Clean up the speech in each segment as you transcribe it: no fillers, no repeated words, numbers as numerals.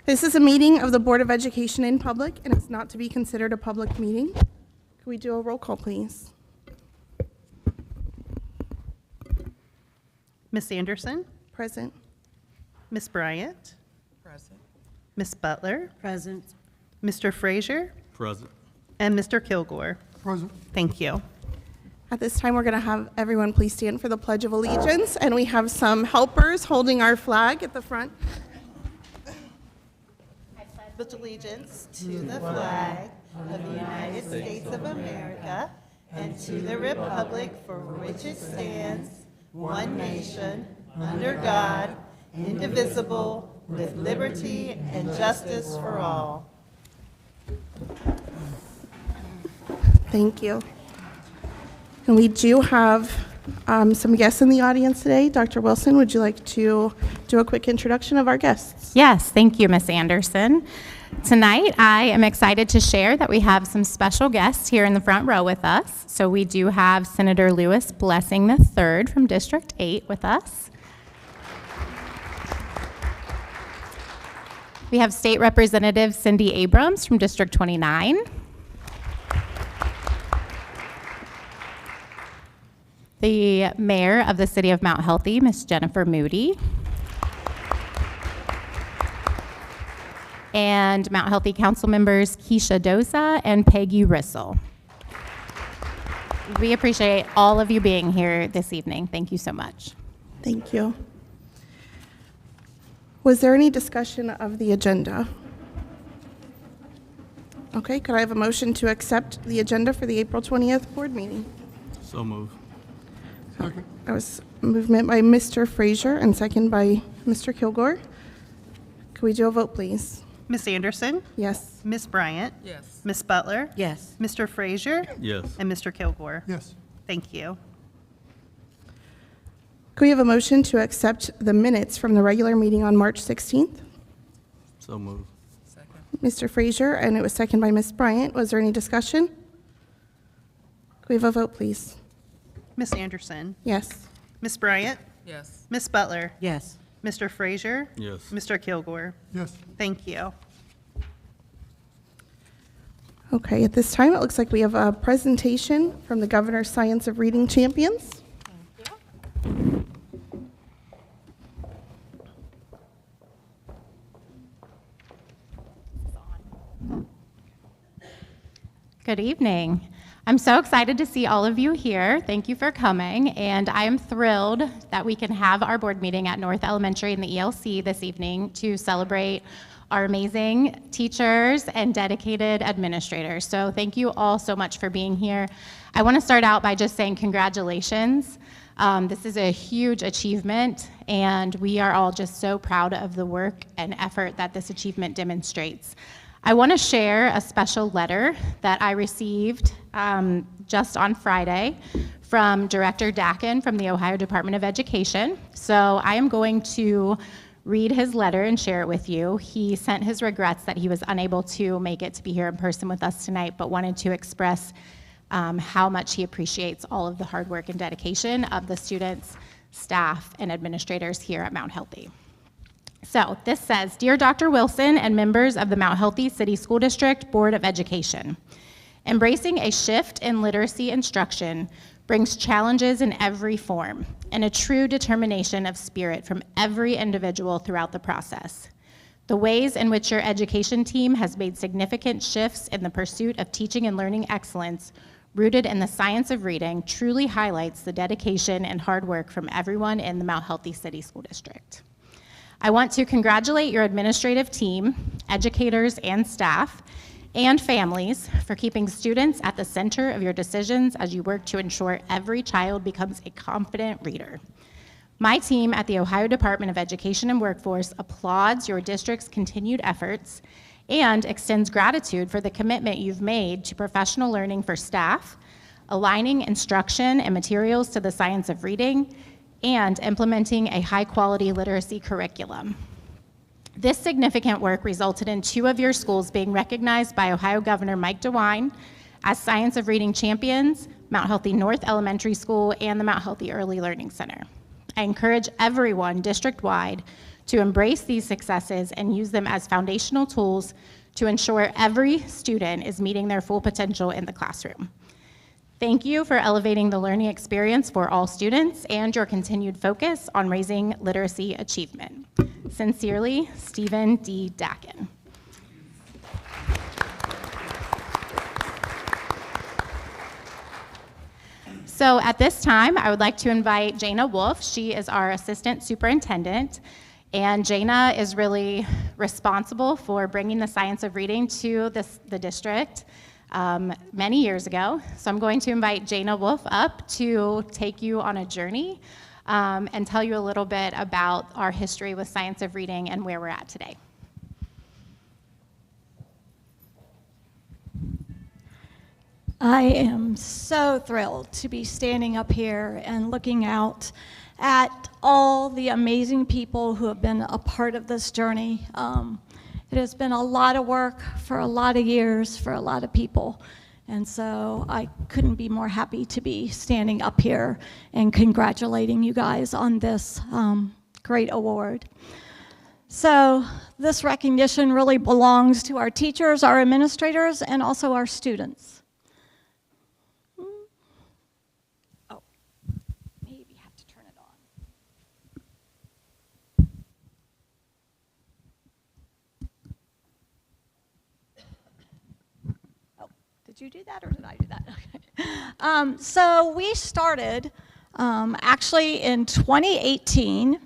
This is a meeting of the Board of Education in public and is not to be considered a public meeting. Can we do a roll call, please? Ms. Anderson, Present. Ms. Bryant, Present. Ms. Butler, Present. Mr. Frazier, Present. and Mr. Kilgore. Present. Thank you. At this time, we're going to have everyone please stand for the Pledge of Allegiance, and we have some helpers holding our flag at the front. I pledge allegiance to the flag of the United States of America and to the republic for which it stands, one nation, under God, indivisible, with liberty and justice for all. Thank you. And we do have some guests in the audience today. Dr. Wilson, would you like to do a quick introduction of our guests? Yes, thank you, Ms. Anderson. Tonight, I am excited to share that we have some special guests here in the front row with us. So we do have Senator Lewis Blessing III from District 8 with us. We have State Representative Cindy Abrams from District 29. The Mayor of the City of Mount Healthy, Ms. Jennifer Moody. And Mount Healthy Council members Keisha Dosa and Peggy Rissell. We appreciate all of you being here this evening. Thank you so much. Thank you. Was there any discussion of the agenda? Okay, could I have a motion to accept the agenda for the April 20th board meeting? So move. Second. That was movement by Mr. Frazier and second by Mr. Kilgore. Could we do a vote, please? Ms. Anderson, Yes. Ms. Bryant, Yes. Ms. Butler, Yes. Mr. Frazier, Yes. and Mr. Kilgore. Yes. Thank you. Could we have a motion to accept the minutes from the regular meeting on March 16th? So move. Second. Mr. Frazier, and it was second by Ms. Bryant. Was there any discussion? Could we have a vote, please? Ms. Anderson, Yes. Ms. Bryant, Yes. Ms. Butler, Yes. Mr. Frazier, Yes. Mr. Kilgore. Yes. Thank you. Okay, at this time, it looks like we have a presentation from the Governor's Science of Reading Champions. Good evening. I'm so excited to see all of you here. Thank you for coming, and I am thrilled that we can have our board meeting at North Elementary in the ELC this evening to celebrate our amazing teachers and dedicated administrators. So thank you all so much for being here. I want to start out by just saying congratulations. This is a huge achievement, and we are all just so proud of the work and effort that this achievement demonstrates. I want to share a special letter that I received just on Friday from Director Dakin from the Ohio Department of Education. So I am going to read his letter and share it with you. He sent his regrets that he was unable to make it to be here in person with us tonight, but wanted to express how much he appreciates all of the hard work and dedication of the students, staff, and administrators here at Mount Healthy. So this says, Dear Dr. Wilson and members of the Mount Healthy City School District Board of Education, embracing a shift in literacy instruction brings challenges in every form and a true determination of spirit from every individual throughout the process. The ways in which your education team has made significant shifts in the pursuit of teaching and learning excellence rooted in the science of reading truly highlights the dedication and hard work from everyone in the Mount Healthy City School District. I want to congratulate your administrative team, educators and staff, and families for keeping students at the center of your decisions as you work to ensure every child becomes a confident reader. My team at the Ohio Department of Education and Workforce applauds your district's continued efforts and extends gratitude for the commitment you've made to professional learning for staff, aligning instruction and materials to the science of reading, and implementing a high-quality literacy curriculum. This significant work resulted in 2 of your schools being recognized by Ohio Governor Mike DeWine as Science of Reading champions, Mount Healthy North Elementary School and the Mount Healthy Early Learning Center. I encourage everyone district-wide to embrace these successes and use them as foundational tools to ensure every student is meeting their full potential in the classroom. Thank you for elevating the learning experience for all students and your continued focus on raising literacy achievement. Sincerely, Stephen D. Dakin. So at this time, I would like to invite Jana Wolf. She is our assistant superintendent, and Jana is really responsible for bringing the science of reading to the district many years ago. So I'm going to invite Jana Wolf up to take you on a journey and tell you a little bit about our history with science of reading and where we're at today. I am so thrilled to be standing up here and looking out at all the amazing people who have been a part of this journey. It has been a lot of work for a lot of years for a lot of people. And so I couldn't be more happy to be standing up here and congratulating you guys on this great award. So this recognition really belongs to our teachers, our administrators, and also our students. Oh, maybe have to turn it on. Oh, did you do that or did I do that? Okay. So we started actually in 2018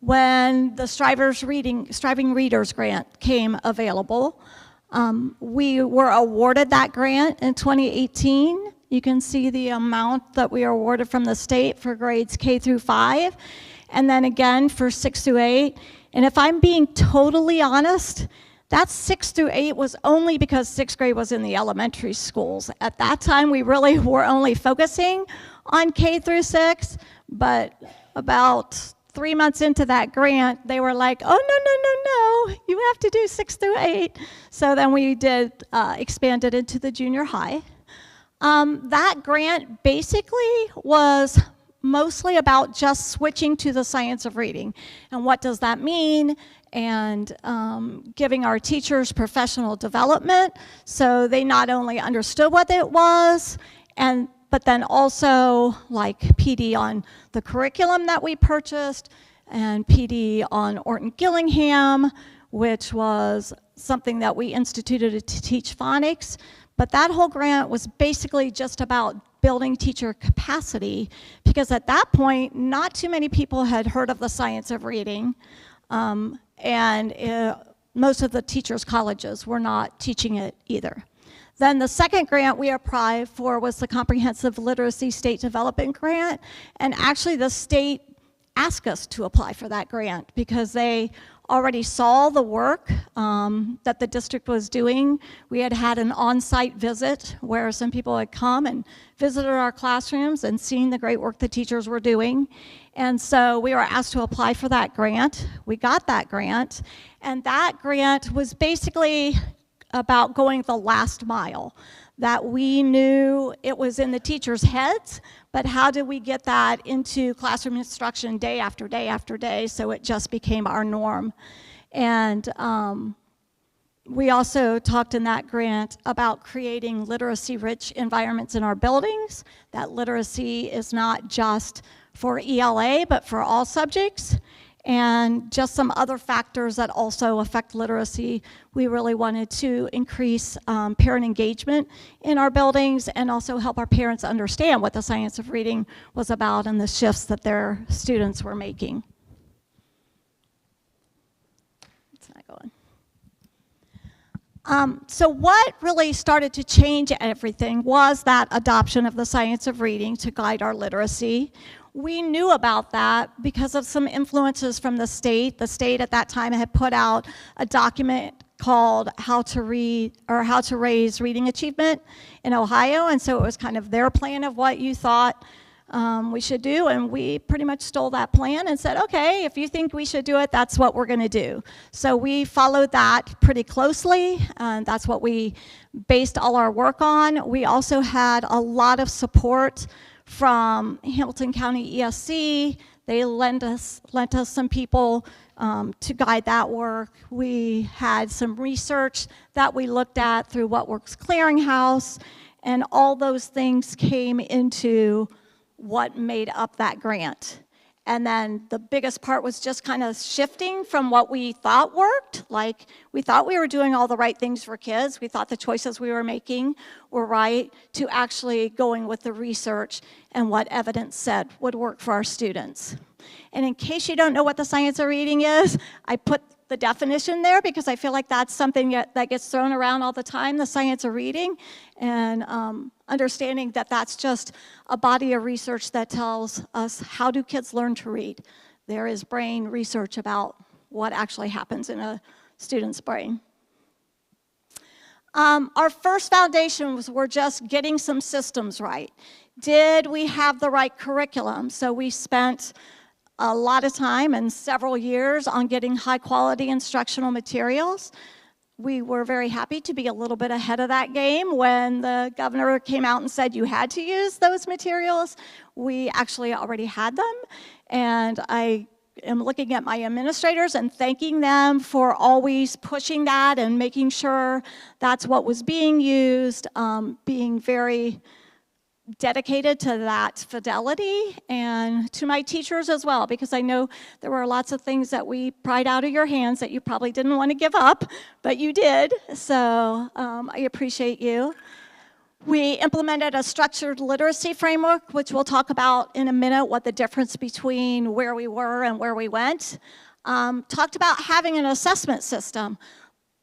when the Striving Readers Grant came available. We were awarded that grant in 2018. You can see the amount that we are awarded from the state for grades K through 5, and then again for 6 through 8. And if I'm being totally honest, that 6 through 8 was only because 6th grade was in the elementary schools. At that time, we really were only focusing on K through 6, but about 3 months into that grant, they were like, oh, no, you have to do 6 through 8. So then we did expand it into the junior high. That grant basically was mostly about just switching to the science of reading. And what does that mean? And giving our teachers professional development so they not only understood what it was, but then also like PD on the curriculum that we purchased and PD on Orton Gillingham, which was something that we instituted to teach phonics. But that whole grant was basically just about building teacher capacity because at that point, not too many people had heard of the science of reading. Most of the teachers' colleges were not teaching it either. Then the second grant we applied for was the Comprehensive Literacy State Development Grant, and actually the state asked us to apply for that grant because they already saw the work that the district was doing. We had had an on-site visit where some people had come and visited our classrooms and seen the great work the teachers were doing. And so we were asked to apply for that grant. We got that grant, and that grant was basically about going the last mile, that we knew it was in the teachers' heads, but how did we get that into classroom instruction day after day after day so it just became our norm. And we also talked in that grant about creating literacy-rich environments in our buildings, that literacy is not just for ELA, but for all subjects. And just some other factors that also affect literacy. We really wanted to increase parent engagement in our buildings and also help our parents understand what the science of reading was about and the shifts that their students were making. It's not going. So what really started to change everything was that adoption of the science of reading to guide our literacy. We knew about that because of some influences from the state. The state at that time had put out a document called How to Read or How to Raise Reading Achievement in Ohio, and so it was kind of their plan of what you thought we should do, and we pretty much stole that plan and said, okay, if you think we should do it, that's what we're gonna do. So we followed that pretty closely, and that's what we based all our work on. We also had a lot of support from Hamilton County ESC, They lent us some people to guide that work. We had some research that we looked at through What Works Clearinghouse, and all those things came into what made up that grant. And then the biggest part was just kind of shifting from what we thought worked. Like, we thought we were doing all the right things for kids. We thought the choices we were making were right, to actually going with the research and what evidence said would work for our students. And in case you don't know what the science of reading is, I put the definition there because I feel like that's something that gets thrown around all the time, the science of reading, and understanding that that's just a body of research that tells us, how do kids learn to read? There is brain research about what actually happens in a student's brain. Our first foundation were just getting some systems right. Did we have the right curriculum? So we spent a lot of time and several years on getting high quality instructional materials. We were very happy to be a little bit ahead of that game when the governor came out and said you had to use those materials. We actually already had them, and I am looking at my administrators and thanking them for always pushing that and making sure that's what was being used, being very dedicated to that fidelity, and to my teachers as well, because I know there were lots of things that we pried out of your hands that you probably didn't want to give up, but you did, so I appreciate you. We implemented a structured literacy framework, which we'll talk about in a minute, what the difference between where we were and where we went. Talked about having an assessment system.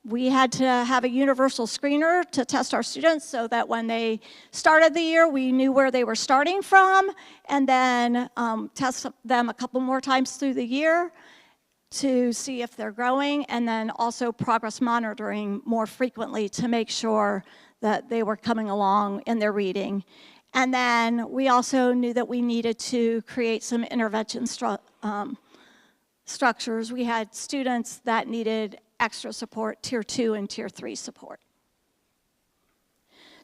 We had to have a universal screener to test our students so that when they started the year, we knew where they were starting from, and then test them a couple more times through the year to see if they're growing, and then also progress monitoring more frequently to make sure that they were coming along in their reading. And then we also knew that we needed to create some intervention structures. We had students that needed extra support, tier 2 and tier 3 support.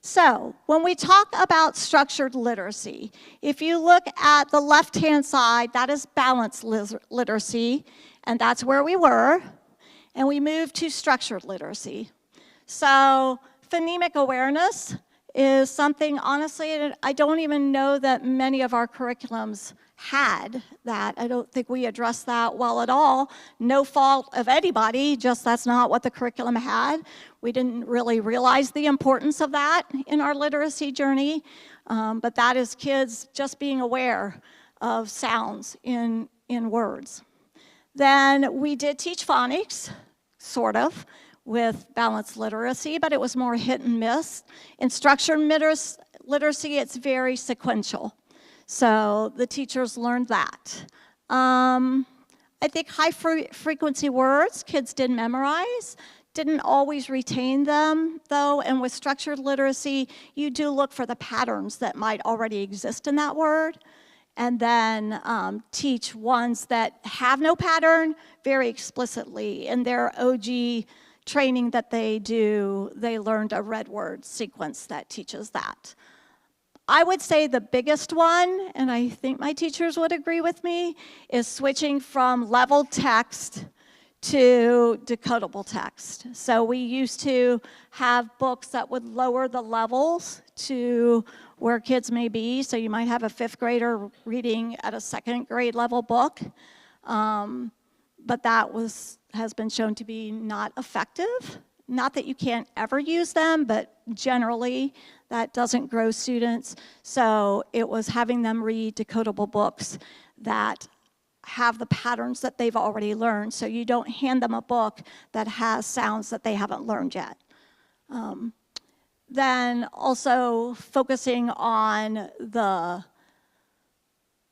So when we talk about structured literacy, if you look at the left-hand side, that is balanced literacy, and that's where we were, and we moved to structured literacy. So phonemic awareness is something, honestly, I don't even know that many of our curriculums had that. I don't think we addressed that well at all. No fault of anybody, just that's not what the curriculum had. We didn't really realize the importance of that in our literacy journey, but that is kids just being aware of sounds in words. Then we did teach phonics, sort of, with balanced literacy, but it was more hit and miss. In structured literacy, it's very sequential. So the teachers learned that. I think high frequency words, kids did memorize, didn't always retain them though, and with structured literacy, you do look for the patterns that might already exist in that word, and then teach ones that have no pattern very explicitly. In their OG training that they do, they learned a red word sequence that teaches that. I would say the biggest one, and I think my teachers would agree with me, is switching from leveled text to decodable text. So we used to have books that would lower the levels to where kids may be. So you might have a 5th grader reading at a 2nd grade level book, but that has been shown to be not effective. Not that you can't ever use them, but generally that doesn't grow students. So it was having them read decodable books that have the patterns that they've already learned. So you don't hand them a book that has sounds that they haven't learned yet. Then also focusing on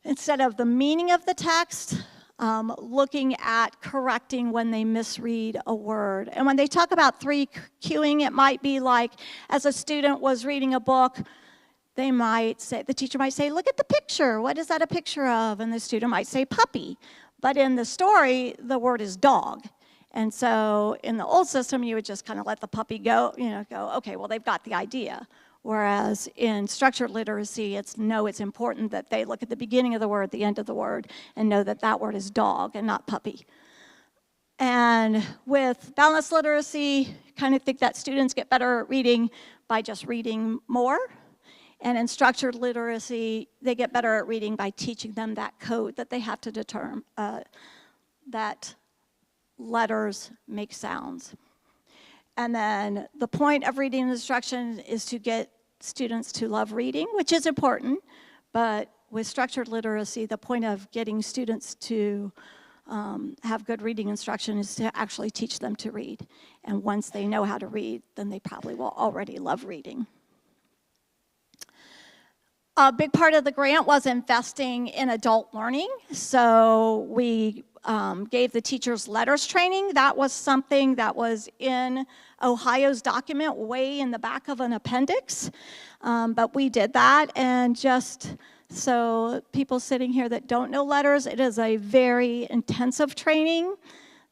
instead of the meaning of the text, looking at correcting when they misread a word. And when they talk about 3 cueing, it might be like, as a student was reading a book, the teacher might say, look at the picture, what is that a picture of? And the student might say puppy. But in the story, the word is dog. And so in the old system, you would just kind of let the puppy go, okay, well, they've got the idea. Whereas in structured literacy, it's important that they look at the beginning of the word, the end of the word, and know that that word is dog and not puppy. And with balanced literacy, kind of think that students get better at reading by just reading more. And in structured literacy, they get better at reading by teaching them that code that they have to determine, that letters make sounds. And then the point of reading instruction is to get students to love reading, which is important, but with structured literacy, the point of getting students to have good reading instruction is to actually teach them to read. And once they know how to read, then they probably will already love reading. A big part of the grant was investing in adult learning. So we gave the teachers letters training. That was something that was in Ohio's document way in the back of an appendix. But we did that, and just so people sitting here that don't know letters, it is a very intensive training.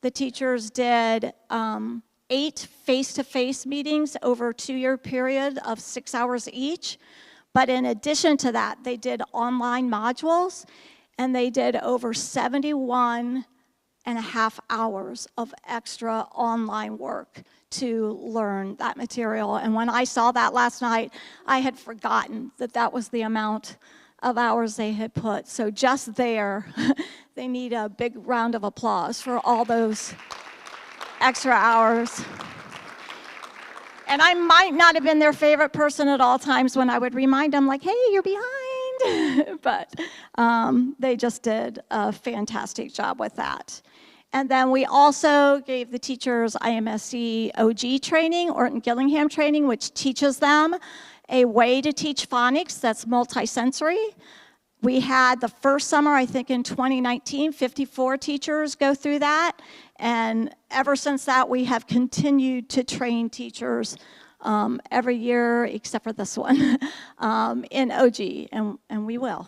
The teachers did 8 face-to-face meetings over a 2-year period of 6 hours each. But in addition to that, they did online modules, and they did over 71 and a half hours of extra online work to learn that material. And when I saw that last night, I had forgotten that that was the amount of hours they had put. So just there, they need a big round of applause for all those extra hours. And I might not have been their favorite person at all times when I would remind them, like, hey, you're behind. But they just did a fantastic job with that. And then we also gave the teachers IMSC OG training, Orton Gillingham training, which teaches them a way to teach phonics that's multisensory. We had the first summer, I think in 2019, 54 teachers go through that. And ever since that, we have continued to train teachers every year, except for this one, in OG, and we will.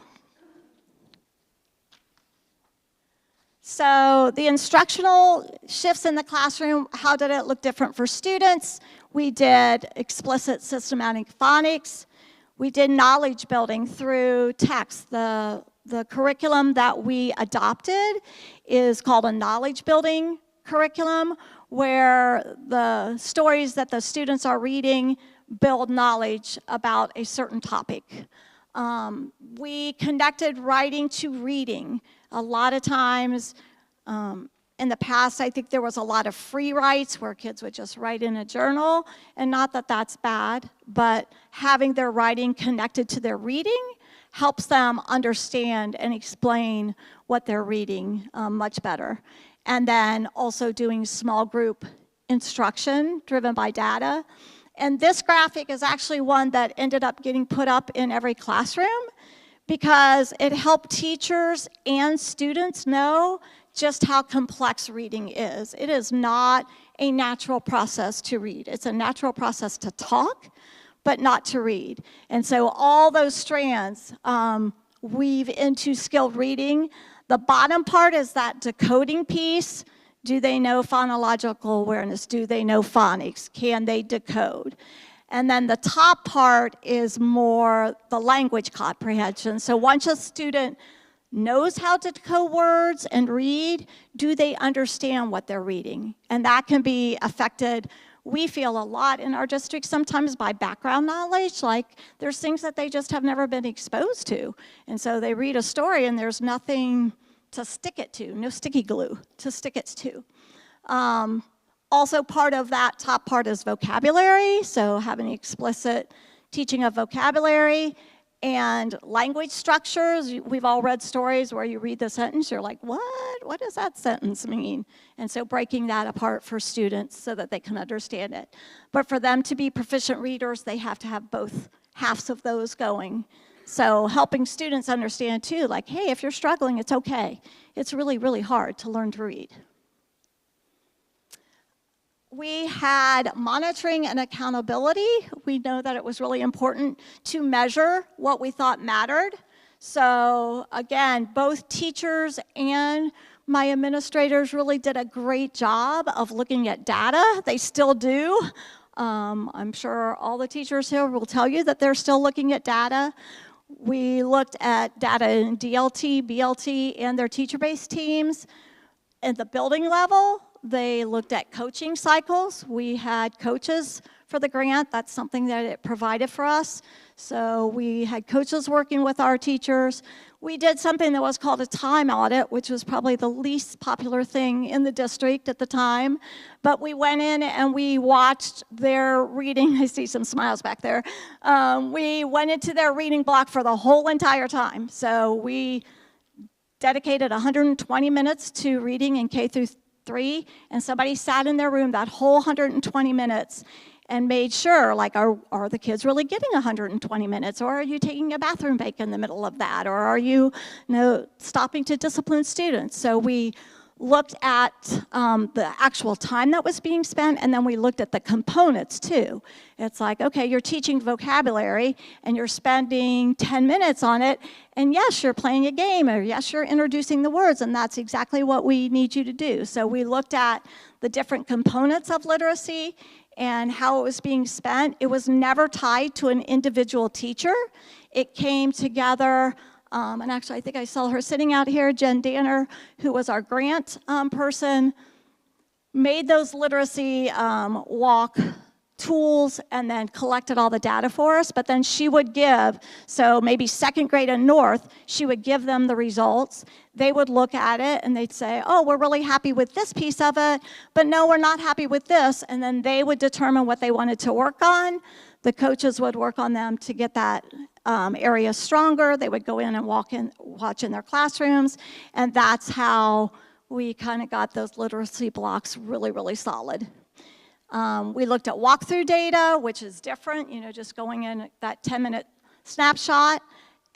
So the instructional shifts in the classroom, how did it look different for students? We did explicit systematic phonics. We did knowledge building through text. The curriculum that we adopted is called a knowledge building curriculum, where the stories that the students are reading build knowledge about a certain topic. We connected writing to reading. A lot of times in the past, I think there was a lot of free writes where kids would just write in a journal, and not that that's bad, but having their writing connected to their reading helps them understand and explain what they're reading much better. And then also doing small group instruction driven by data. And this graphic is actually one that ended up getting put up in every classroom because it helped teachers and students know just how complex reading is. It is not a natural process to read. It's a natural process to talk, but not to read. And so all those strands weave into skilled reading. The bottom part is that decoding piece. Do they know phonological awareness? Do they know phonics? Can they decode? And then the top part is more the language comprehension. So once a student knows how to decode words and read, do they understand what they're reading? And that can be affected, we feel, a lot in our district sometimes by background knowledge. Like there's things that they just have never been exposed to. And so they read a story and there's nothing to stick it to, no sticky glue to stick it to. Also part of that top part is vocabulary, so having explicit teaching of vocabulary and language structures. We've all read stories where you read the sentence, you're like, what? What does that sentence mean? And so breaking that apart for students so that they can understand it. But for them to be proficient readers, they have to have both halves of those going. So helping students understand too, like, hey, if you're struggling, it's okay. It's really, really hard to learn to read. We had monitoring and accountability. We know that it was really important to measure what we thought mattered. So again, both teachers and my administrators really did a great job of looking at data. They still do. I'm sure all the teachers here will tell you that they're still looking at data. We looked at data in DLT, BLT, and their teacher-based teams. At the building level, they looked at coaching cycles. We had coaches for the grant. That's something that it provided for us. So we had coaches working with our teachers. We did something that was called a time audit, which was probably the least popular thing in the district at the time. But we went in and we watched their reading. I see some smiles back there. We went into their reading block for the whole entire time. So we dedicated 120 minutes to reading in K through 3, and somebody sat in their room that whole 120 minutes and made sure, like, are the kids really getting 120 minutes, or are you taking a bathroom break in the middle of that, or are you, stopping to discipline students? So we looked at the actual time that was being spent, and then we looked at the components too. It's like, okay, you're teaching vocabulary and you're spending 10 minutes on it, and yes, you're playing a game, or yes, you're introducing the words, and that's exactly what we need you to do. So we looked at the different components of literacy and how it was being spent. It was never tied to an individual teacher. It came together. And actually, I think I saw her sitting out here, Jen Danner, who was our grant person, made those literacy walk tools and then collected all the data for us. But then she would give, so maybe second grade and north, she would give them the results. They would look at it and they'd say, oh, we're really happy with this piece of it, but no, we're not happy with this. And then they would determine what they wanted to work on. The coaches would work on them to get that area stronger. They would go in and watch in their classrooms, and that's how we kind of got those literacy blocks really, really solid. We looked at walkthrough data, which is different, just going in that 10-minute snapshot.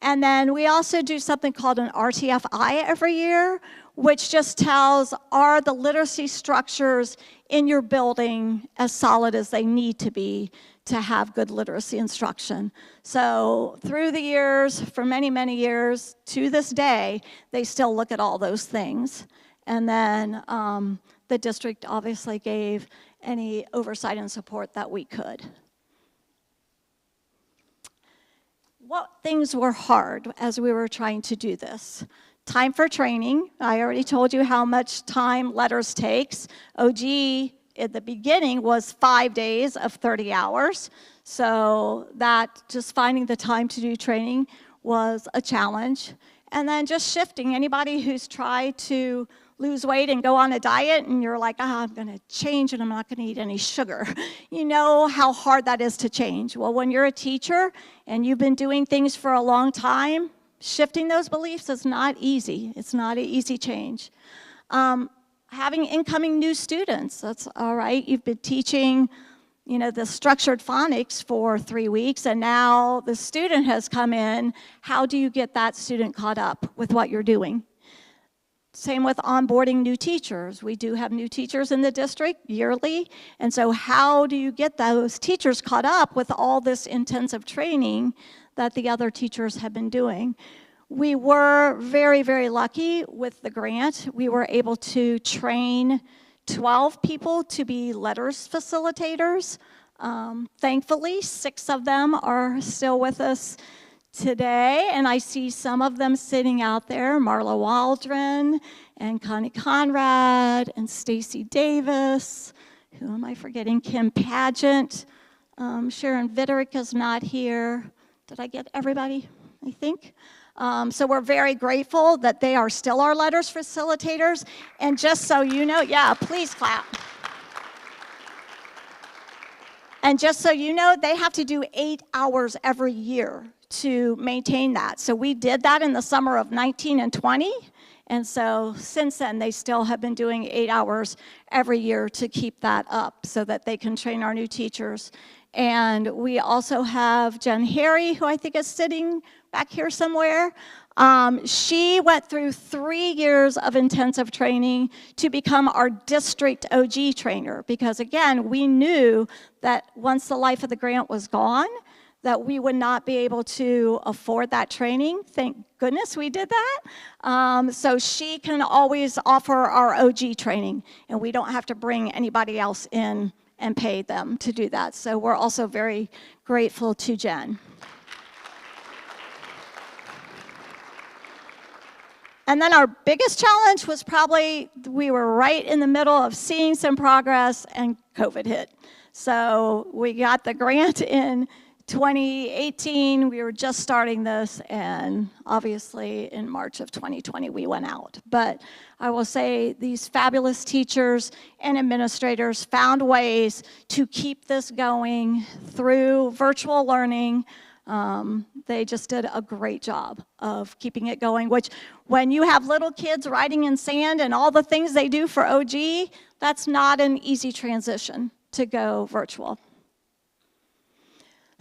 And then we also do something called an RTFI every year, which just tells, are the literacy structures in your building as solid as they need to be to have good literacy instruction. So through the years, for many, many years, to this day, they still look at all those things. And then the district obviously gave any oversight and support that we could. What things were hard as we were trying to do this? Time for training. I already told you how much time letters takes. OG at the beginning was 5 days of 30 hours. So that just finding the time to do training was a challenge. And then just shifting. Anybody who's tried to lose weight and go on a diet and you're like, I'm going to change and I'm not going to eat any sugar. You know how hard that is to change. Well, when you're a teacher and you've been doing things for a long time, shifting those beliefs is not easy. It's not an easy change. Having incoming new students, that's all right. You've been teaching, the structured phonics for 3 weeks, and now the student has come in. How do you get that student caught up with what you're doing? Same with onboarding new teachers. We do have new teachers in the district yearly, and so how do you get those teachers caught up with all this intensive training that the other teachers have been doing? We were very, very lucky with the grant. We were able to train 12 people to be letters facilitators. Thankfully, 6 of them are still with us today, and I see some of them sitting out there, Marla Waldron and Connie Conrad and Stacy Davis. Who am I forgetting? Kim Pageant. Sharon Vitterick is not here. Did I get everybody, I think? So we're very grateful that they are still our letters facilitators. And just so you know, yeah, please clap. And just so you know, they have to do 8 hours every year to maintain that. So we did that in the summer of 19 and 20. And so since then, they still have been doing 8 hours every year to keep that up so that they can train our new teachers. And we also have Jen Harry, who I think is sitting back here somewhere. She went through 3 years of intensive training to become our district OG trainer, because again, we knew that once the life of the grant was gone, that we would not be able to afford that training. Thank goodness we did that. So she can always offer our OG training, and we don't have to bring anybody else in and paid them to do that. So we're also very grateful to Jen. And then our biggest challenge was probably we were right in the middle of seeing some progress and COVID hit. So we got the grant in 2018, we were just starting this, and obviously in March of 2020 we went out. But I will say these fabulous teachers and administrators found ways to keep this going through virtual learning. They just did a great job of keeping it going, which when you have little kids riding in sand and all the things they do for OG, that's not an easy transition to go virtual.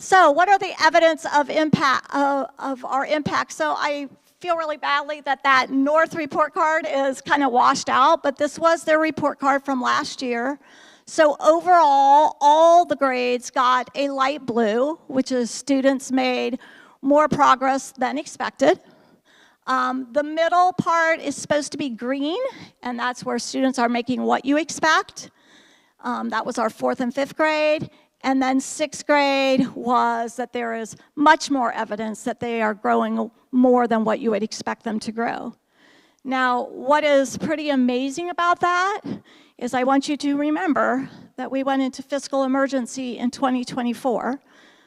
So what are the evidence of impact of our impact? So I feel really badly that that North report card is kind of washed out, but this was their report card from last year. So overall, all the grades got a light blue, which is students made more progress than expected. The middle part is supposed to be green, and that's where students are making what you expect. That was our 4th and 5th grade. And then 6th grade was that there is much more evidence that they are growing more than what you would expect them to grow. Now, what is pretty amazing about that is I want you to remember that we went into fiscal emergency in 2024.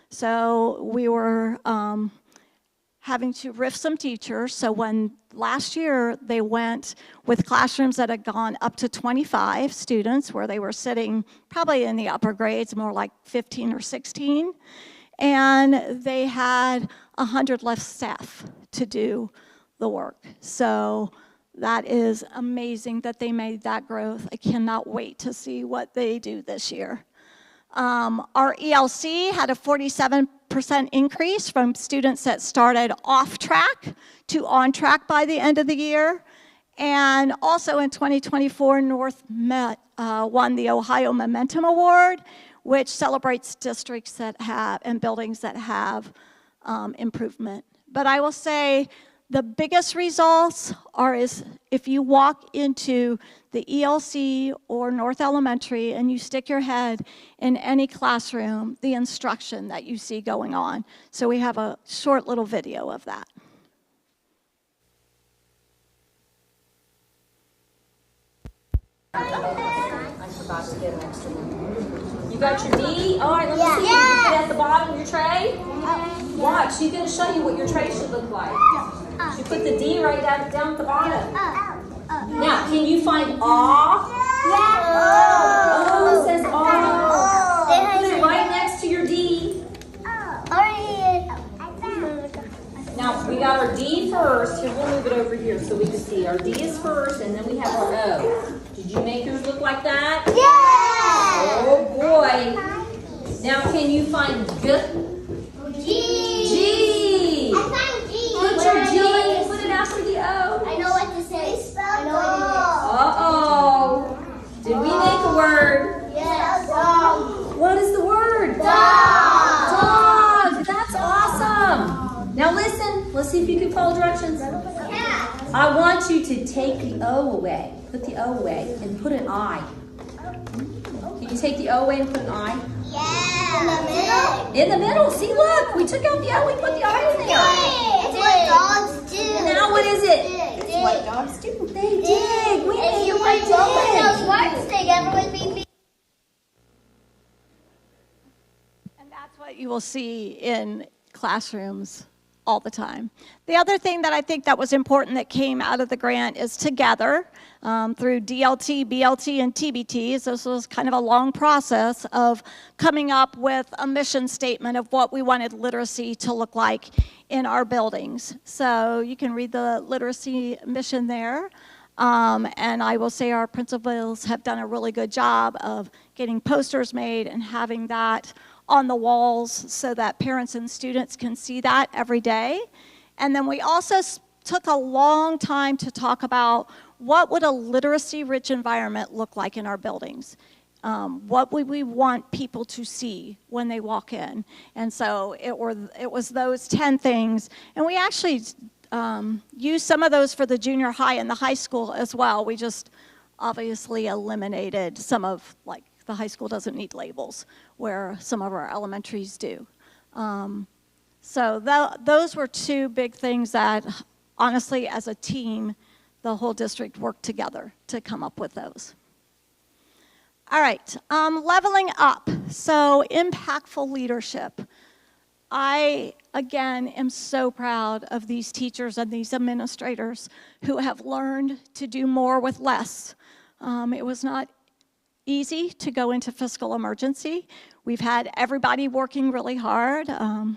So we were having to RIF some teachers. So when last year they went with classrooms that had gone up to 25 students, where they were sitting probably in the upper grades, more like 15 or 16, and they had 100 less staff to do the work. So that is amazing that they made that growth. I cannot wait to see what they do this year. Our ELC had a 47% increase from students that started off track to on track by the end of the year. And also in 2024, North won the Ohio Momentum Award, which celebrates districts that have and buildings that have improvement. But I will say the biggest results are if you walk into the ELC or North Elementary and you stick your head in any classroom, the instruction that you see going on. So we have a short little video of that. I forgot to get an extra one. You got your D? All right, let me see. You put it at the bottom of your tray. Watch, she's going to show you what your tray should look like. She put the D right down at the bottom. Now, can you find aw? Oh, it says aw. Put it right next to your D. Now, we got our D first. Here, we'll move it over here so we can see. Our D is first, and then we have our O. Did you make yours look like that? Yeah! Oh, boy. Now, can you find G? G. I found G. Put your G and put it after the O. I know what to say. I know what Uh-oh. Did we make a word? Yes. Dog. What is the word? Dog. Dog. That's awesome. Now listen. Let's see if you can follow directions. Cat. I want you to take the O away. Put the O away and put an I. Can you take the O away and put an I? Yeah. In the middle. In the middle. See, look. We took out the O. We put the I in there. It's what dogs do. Now what is it? Dig. What dogs do. They dig. We If made you it put both of dig. those words together, it would be. And that's what you will see in classrooms all the time. The other thing that I think that was important that came out of the grant is together through DLT, BLT, and TBTs. This was kind of a long process of coming up with a mission statement of what we wanted literacy to look like in our buildings. So you can read the literacy mission there. And I will say our principals have done a really good job of getting posters made and having that on the walls so that parents and students can see that every day. And then we also took a long time to talk about what would a literacy-rich environment look like in our buildings. What would we want people to see when they walk in? And so it was those 10 things. And we actually used some of those for the junior high and the high school as well. We just obviously eliminated some of like The high school doesn't need labels, where some of our elementaries do. So those were two big things that, honestly, as a team, the whole district worked together to come up with those. All right, leveling up. So impactful leadership. I, again, am so proud of these teachers and these administrators who have learned to do more with less. It was not easy to go into fiscal emergency. We've had everybody working really hard.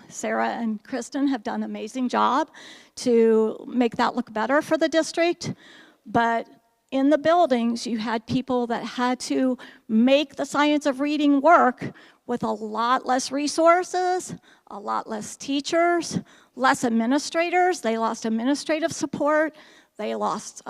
Sarah and Kristen have done an amazing job to make that look better for the district. But in the buildings, you had people that had to make the science of reading work with a lot less resources, a lot less teachers, less administrators. They lost administrative support. They lost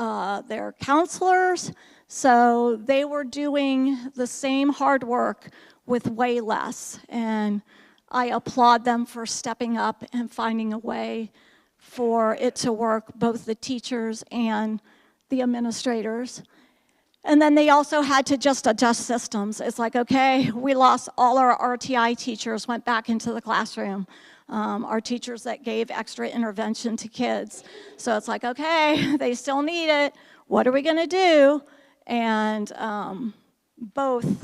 their counselors. So they were doing the same hard work with way less. And I applaud them for stepping up and finding a way for it to work, both the teachers and the administrators. And then they also had to just adjust systems. It's like, okay, we lost all our RTI teachers, went back into the classroom. Our teachers that gave extra intervention to kids. So it's like, okay, they still need it. What are we going to do? And both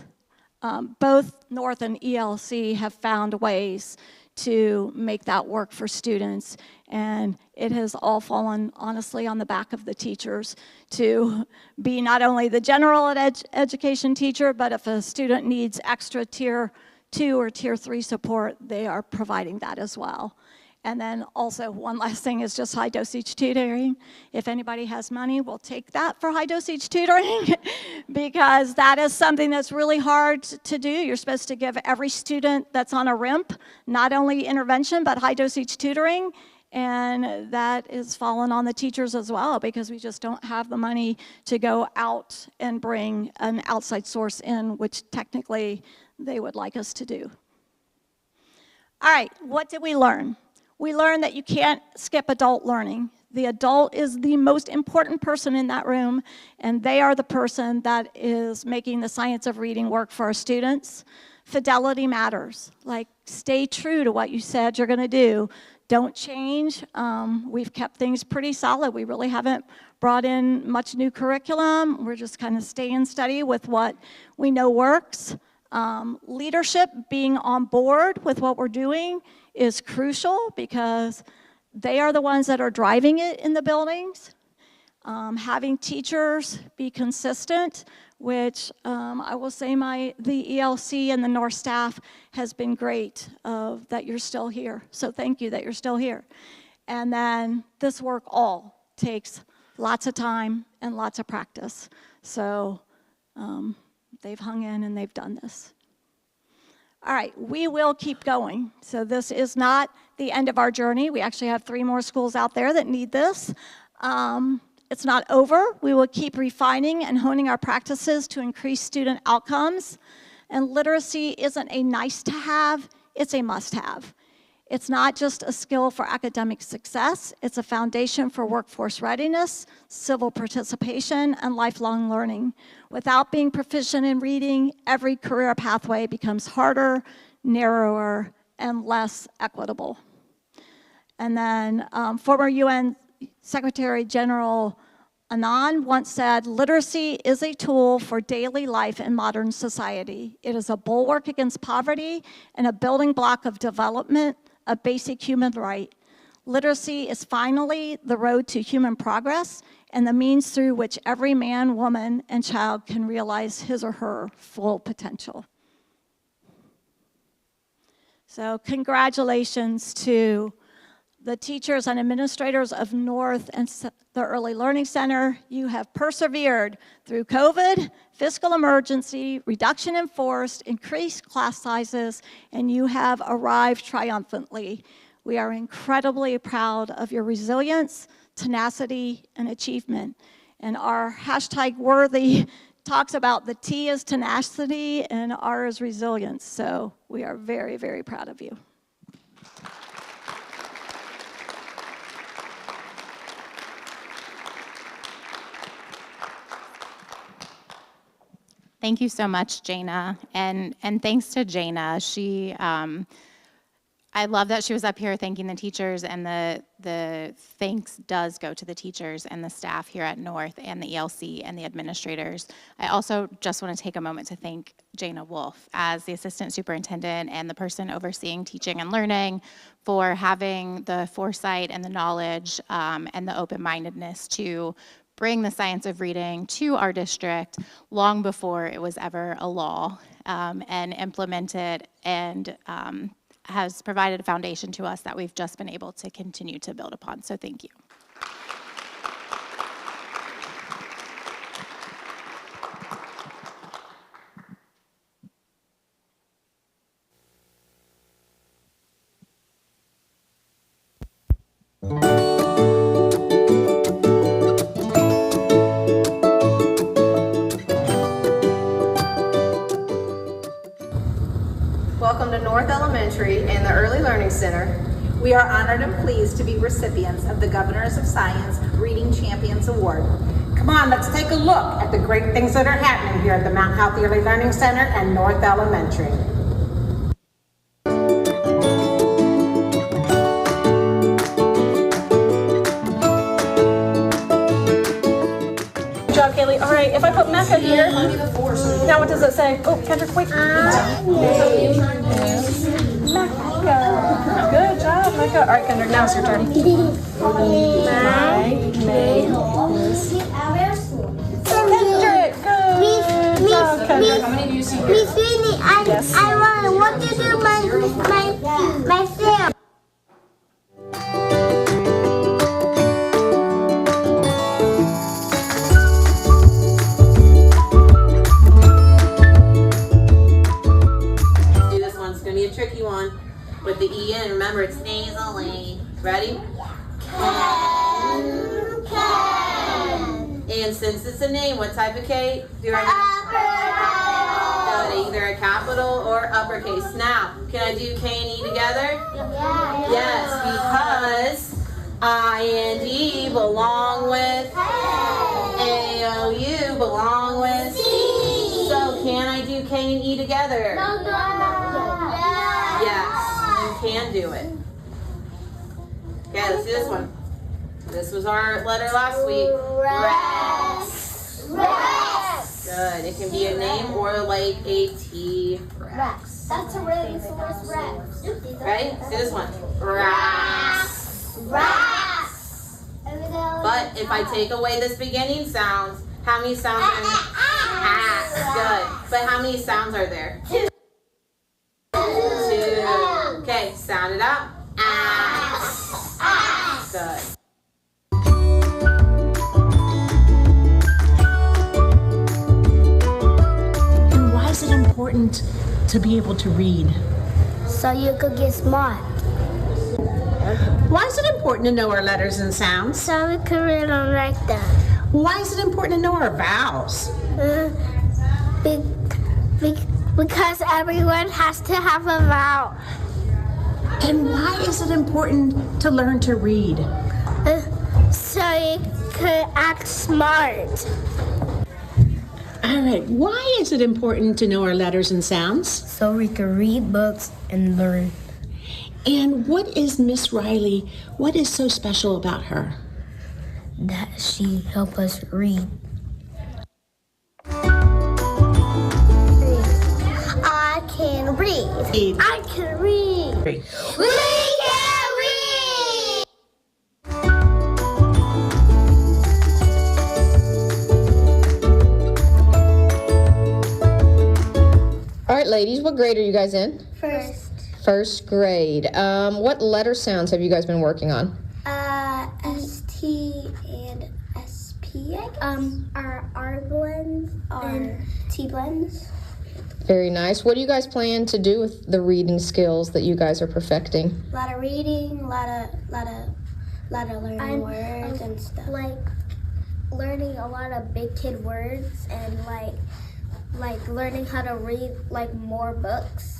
North and ELC have found ways to make that work for students. And it has all fallen, honestly, on the back of the teachers to be not only the general education teacher, but if a student needs extra tier 2 or tier 3 support, they are providing that as well. And then also one last thing is just high dosage tutoring. If anybody has money, we'll take that for high dosage tutoring because that is something that's really hard to do. You're supposed to give every student that's on a RIMP not only intervention, but high dosage tutoring. And that is fallen on the teachers as well because we just don't have the money to go out and bring an outside source in, which technically they would like us to do. All right, what did we learn? We learned that you can't skip adult learning. The adult is the most important person in that room, and they are the person that is making the science of reading work for our students. Fidelity matters. Like, stay true to what you said you're going to do. Don't change. We've kept things pretty solid. We really haven't brought in much new curriculum. We're just kind of staying steady with what we know works. Leadership, being on board with what we're doing is crucial because they are the ones that are driving it in the buildings. Having teachers be consistent, which I will say the ELC and the North staff has been great that you're still here. So thank you that you're still here. And then this work all takes lots of time and lots of practice. So they've hung in and they've done this. All right, we will keep going. So this is not the end of our journey. We actually have 3 more schools out there that need this. It's not over. We will keep refining and honing our practices to increase student outcomes. And literacy isn't a nice to have, it's a must have. It's not just a skill for academic success, it's a foundation for workforce readiness, civil participation, and lifelong learning. Without being proficient in reading, every career pathway becomes harder, narrower, and less equitable. And then former UN Secretary General Annan once said, literacy is a tool for daily life in modern society. It is a bulwark against poverty and a building block of development, a basic human right. Literacy is finally the road to human progress and the means through which every man, woman, and child can realize his or her full potential. So congratulations to the teachers and administrators of North and the Early Learning Center. You have persevered through COVID, fiscal emergency, reduction in force, increased class sizes, and you have arrived triumphantly. We are incredibly proud of your resilience, tenacity, and achievement. And our hashtag worthy talks about the T is tenacity and R is resilience. So we are very, very proud of you. Thank you so much, Jana, and thanks to Jana. She, I love that she was up here thanking the teachers, and the thanks does go to the teachers and the staff here at North and the ELC and the administrators. I also just want to take a moment to thank Jana Wolf as the assistant superintendent and the person overseeing teaching and learning for having the foresight and the knowledge and the open-mindedness to bring the science of reading to our district long before it was ever a law, and implement it, and has provided a foundation to us that we've just been able to continue to build upon. So thank you. Welcome to North Elementary and the Early Learning Center. We are honored and pleased to be recipients of the Governors of Science Reading Champions Award. Come on, let's take a look at the great things that are happening here at the Mount Healthy Early Learning Center and North Elementary. Good job, Kaylee. All right, if I put Mecca here, now what does it say? Oh, Kendrick, wait. Mecca. Good job, Mecca. All right, Kendrick, now it's your turn. Kendrick, good job, Kendrick. How many do you see here? Miss Winnie, I want to do myself. Tricky one with the E in. Remember, it's nasally. Ready? Ken. And since it's a name, what type of K? Do I got either a capital or uppercase. Now, can I do K and E together? Yeah. Yes, because I and E belong with A, O, U belong with C. So can I do K and E together? No. Yes, you can do it. Okay, let's do this one. This was our letter last week. Rex. Good. It can be a name or like a T. Rex. That's a really good source, Rex. Right? Let's do this one. Rex. But if I take away this beginning sound, how many sounds are there? Good. But how many sounds are there? Two. Okay, sound it out. Good. And why is it important to be able to read? So you could get smart. Why is it important to know our letters and sounds? So we could read them like that. Why is it important to know our vowels? Because everyone has to have a vowel. And why is it important to learn to read? So you could act smart. All right, why is it important to know our letters and sounds? So we can read books and learn. And what is Miss Riley? What is so special about her? That she help us read. I can read. I can read. We can read. All right, ladies, what grade are you guys in? First grade. What letter sounds have you guys been working on? ST and SP. Our R blends and T blends. Very nice. What do you guys plan to do with the reading skills that you guys are perfecting? A lot of reading, a lot of learning words and stuff. Like learning a lot of big kid words and like learning how to read like more books.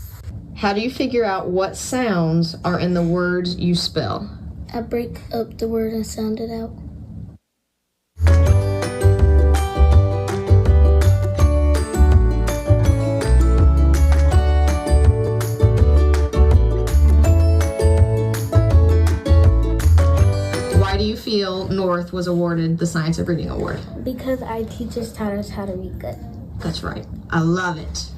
How do you figure out what sounds are in the words you spell? I break up the word and sound it out. North was awarded the Science of Reading Award? Because our teachers taught us how to read good. That's right. I love it.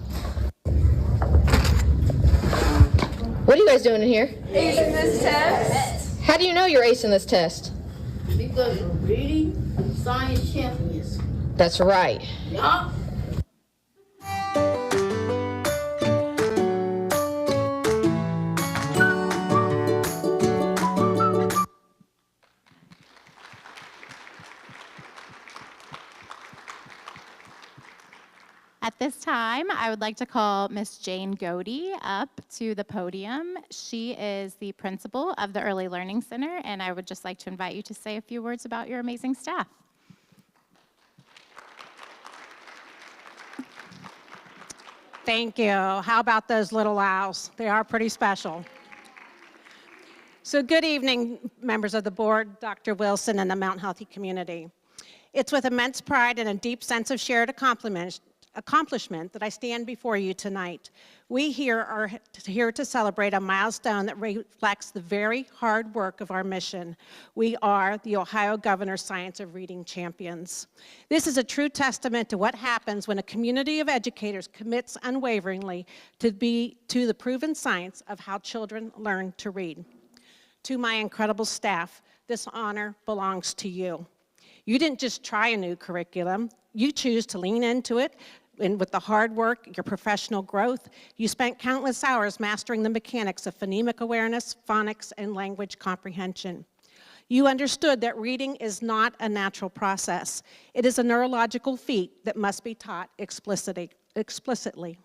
What are you guys doing in here? Acing this test. How do you know you're acing this test? Because we're reading science champions. That's right. Yup. At this time, I would like to call Miss Jane Godey up to the podium. She is the principal of the Early Learning Center, and I would just like to invite you to say a few words about your amazing staff. Thank you. How about those little owls? They are pretty special. So good evening, members of the board, Dr. Wilson, and the Mount Healthy community. It's with immense pride and a deep sense of shared accomplishment that I stand before you tonight. We here are here to celebrate a milestone that reflects the very hard work of our mission. We are the Ohio Governor's Science of Reading champions. This is a true testament to what happens when a community of educators commits unwaveringly to the proven science of how children learn to read. To my incredible staff, this honor belongs to you. You didn't just try a new curriculum, you choose to lean into it. And with the hard work, your professional growth, you spent countless hours mastering the mechanics of phonemic awareness, phonics, and language comprehension. You understood that reading is not a natural process. It is a neurological feat that must be taught explicitly.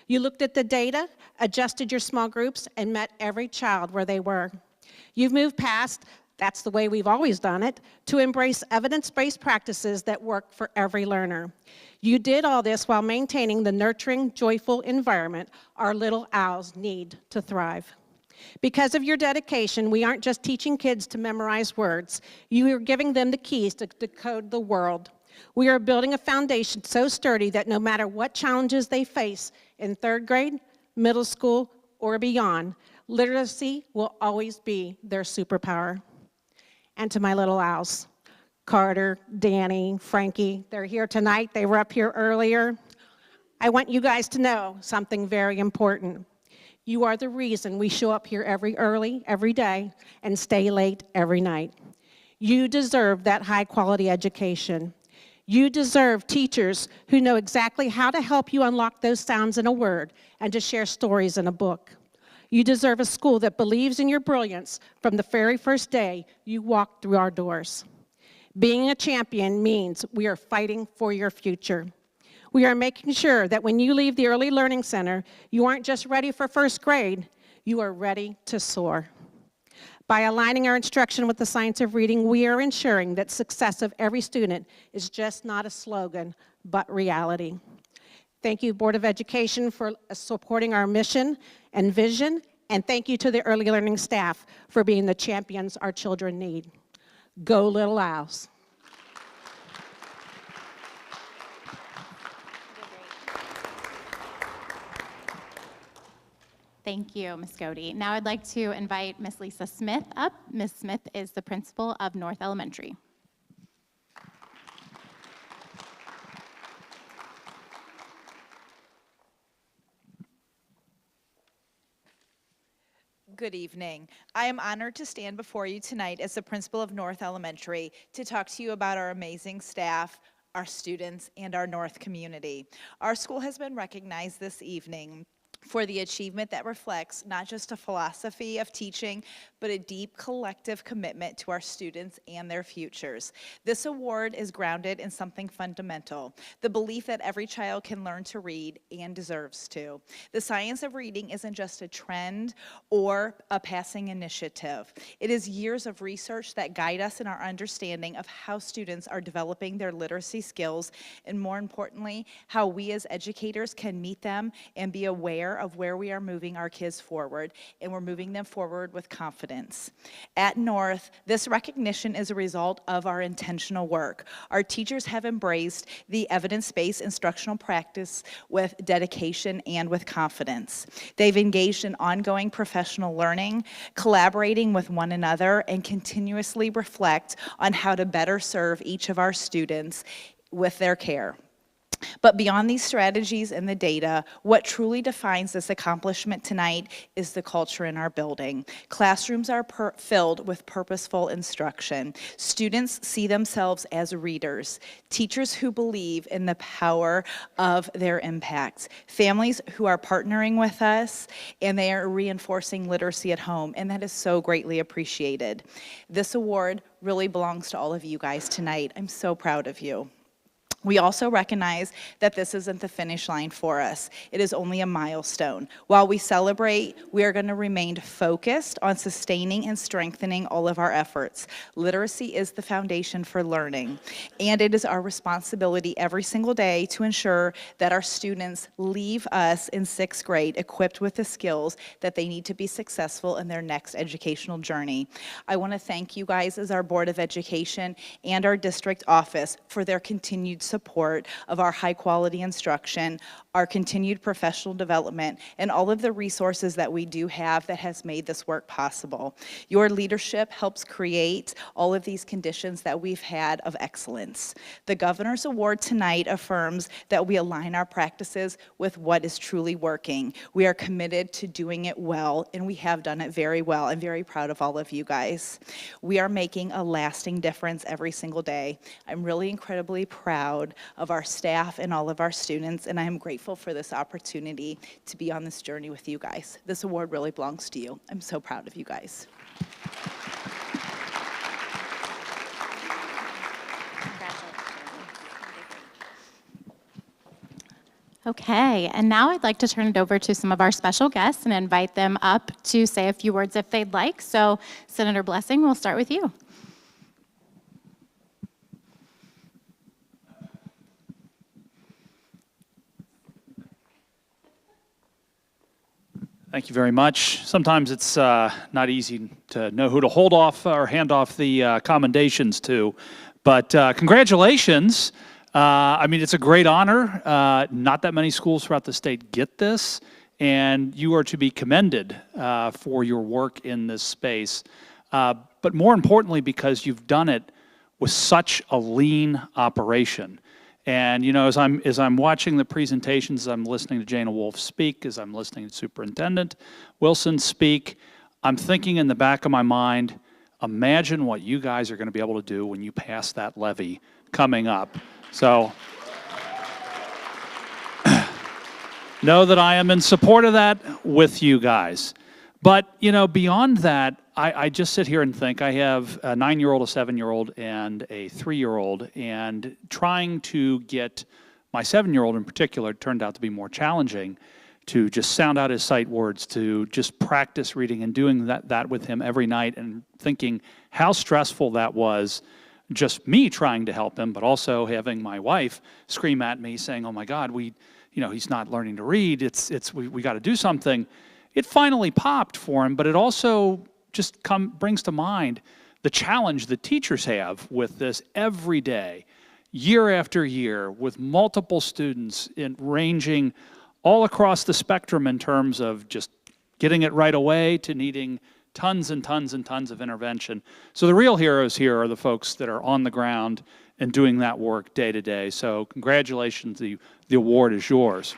You looked at the data, adjusted your small groups, and met every child where they were. You've moved past "that's the way we've always done it" to embrace evidence-based practices that work for every learner. You did all this while maintaining the nurturing, joyful environment our little owls need to thrive. Because of your dedication, we aren't just teaching kids to memorize words. You are giving them the keys to decode the world. We are building a foundation so sturdy that no matter what challenges they face in third grade, middle school, or beyond, literacy will always be their superpower. And to my little owls, Carter, Danny, Frankie, they're here tonight. They were up here earlier. I want you guys to know something very important. You are the reason we show up here every day, and stay late every night. You deserve that high-quality education. You deserve teachers who know exactly how to help you unlock those sounds in a word and to share stories in a book. You deserve a school that believes in your brilliance from the very first day you walked through our doors. Being a champion means we are fighting for your future. We are making sure that when you leave the Early Learning Center, you aren't just ready for first grade, you are ready to soar. By aligning our instruction with the science of reading, we are ensuring that success of every student is just not a slogan, but reality. Thank you, Board of Education, for supporting our mission and vision, and thank you to the Early Learning staff for being the champions our children need. Go Little Owls. Thank you, Ms. Godey. Now I'd like to invite Ms. Lisa Smith up. Ms. Smith is the principal of North Elementary. Good evening. I am honored to stand before you tonight as the principal of North Elementary to talk to you about our amazing staff, our students, and our North community. Our school has been recognized this evening for the achievement that reflects not just a philosophy of teaching, but a deep collective commitment to our students and their futures. This award is grounded in something fundamental, the belief that every child can learn to read and deserves to. The science of reading isn't just a trend or a passing initiative. It is years of research that guide us in our understanding of how students are developing their literacy skills, and more importantly, how we as educators can meet them and be aware aware of where we are moving our kids forward, and we're moving them forward with confidence. At North, this recognition is a result of our intentional work. Our teachers have embraced the evidence-based instructional practice with dedication and with confidence. They've engaged in ongoing professional learning, collaborating with one another, and continuously reflect on how to better serve each of our students with their care. But beyond these strategies and the data, what truly defines this accomplishment tonight is the culture in our building. Classrooms are filled with purposeful instruction. Students see themselves as readers, teachers who believe in the power of their impact, families who are partnering with us, and they are reinforcing literacy at home, and that is so greatly appreciated. This award really belongs to all of you guys tonight. I'm so proud of you. We also recognize that this isn't the finish line for us. It is only a milestone. While we celebrate, we are going to remain focused on sustaining and strengthening all of our efforts. Literacy is the foundation for learning, and it is our responsibility every single day to ensure that our students leave us in 6th grade equipped with the skills that they need to be successful in their next educational journey. I want to thank you guys as our Board of Education and our district office for their continued support of our high quality instruction, our continued professional development, and all of the resources that we do have that has made this work possible. Your leadership helps create all of these conditions that we've had of excellence. The Governor's Award tonight affirms that we align our practices with what is truly working. We are committed to doing it well, and we have done it very well. I'm very proud of all of you guys. We are making a lasting difference every single day. I'm really incredibly proud of our staff and all of our students, and I am grateful for this opportunity to be on this journey with you guys. This award really belongs to you. I'm so proud of you guys. Okay, and now I'd like to turn it over to some of our special guests and invite them up to say a few words if they'd like. So, Senator Blessing, we'll start with you. Thank you very much. Sometimes it's not easy to know who to hold off or hand off the commendations to, but congratulations. I mean, it's a great honor. Not that many schools throughout the state get this, and you are to be commended for your work in this space. But more importantly, because you've done it with such a lean operation. And you know, as I'm watching the presentations, as I'm listening to Jana Wolf speak, as I'm listening to Superintendent Wilson speak, I'm thinking in the back of my mind, imagine what you guys are going to be able to do when you pass that levy coming up. So know that I am in support of that with you guys. But you know, beyond that, I just sit here and think, I have a 9-year-old, a 7-year-old, and a 3-year-old, and trying to get my 7-year-old in particular turned out to be more challenging, to just sound out his sight words, to just practice reading and doing that with him every night, and thinking how stressful that was, just me trying to help him, but also having my wife scream at me saying, oh my God, he's not learning to read, we got to do something. It finally popped for him, but it also just brings to mind the challenge that teachers have with this every day, year after year, with multiple students ranging all across the spectrum in terms of just getting it right away to needing tons and tons and tons of intervention. So the real heroes here are the folks that are on the ground and doing that work day to day. So congratulations, the award is yours.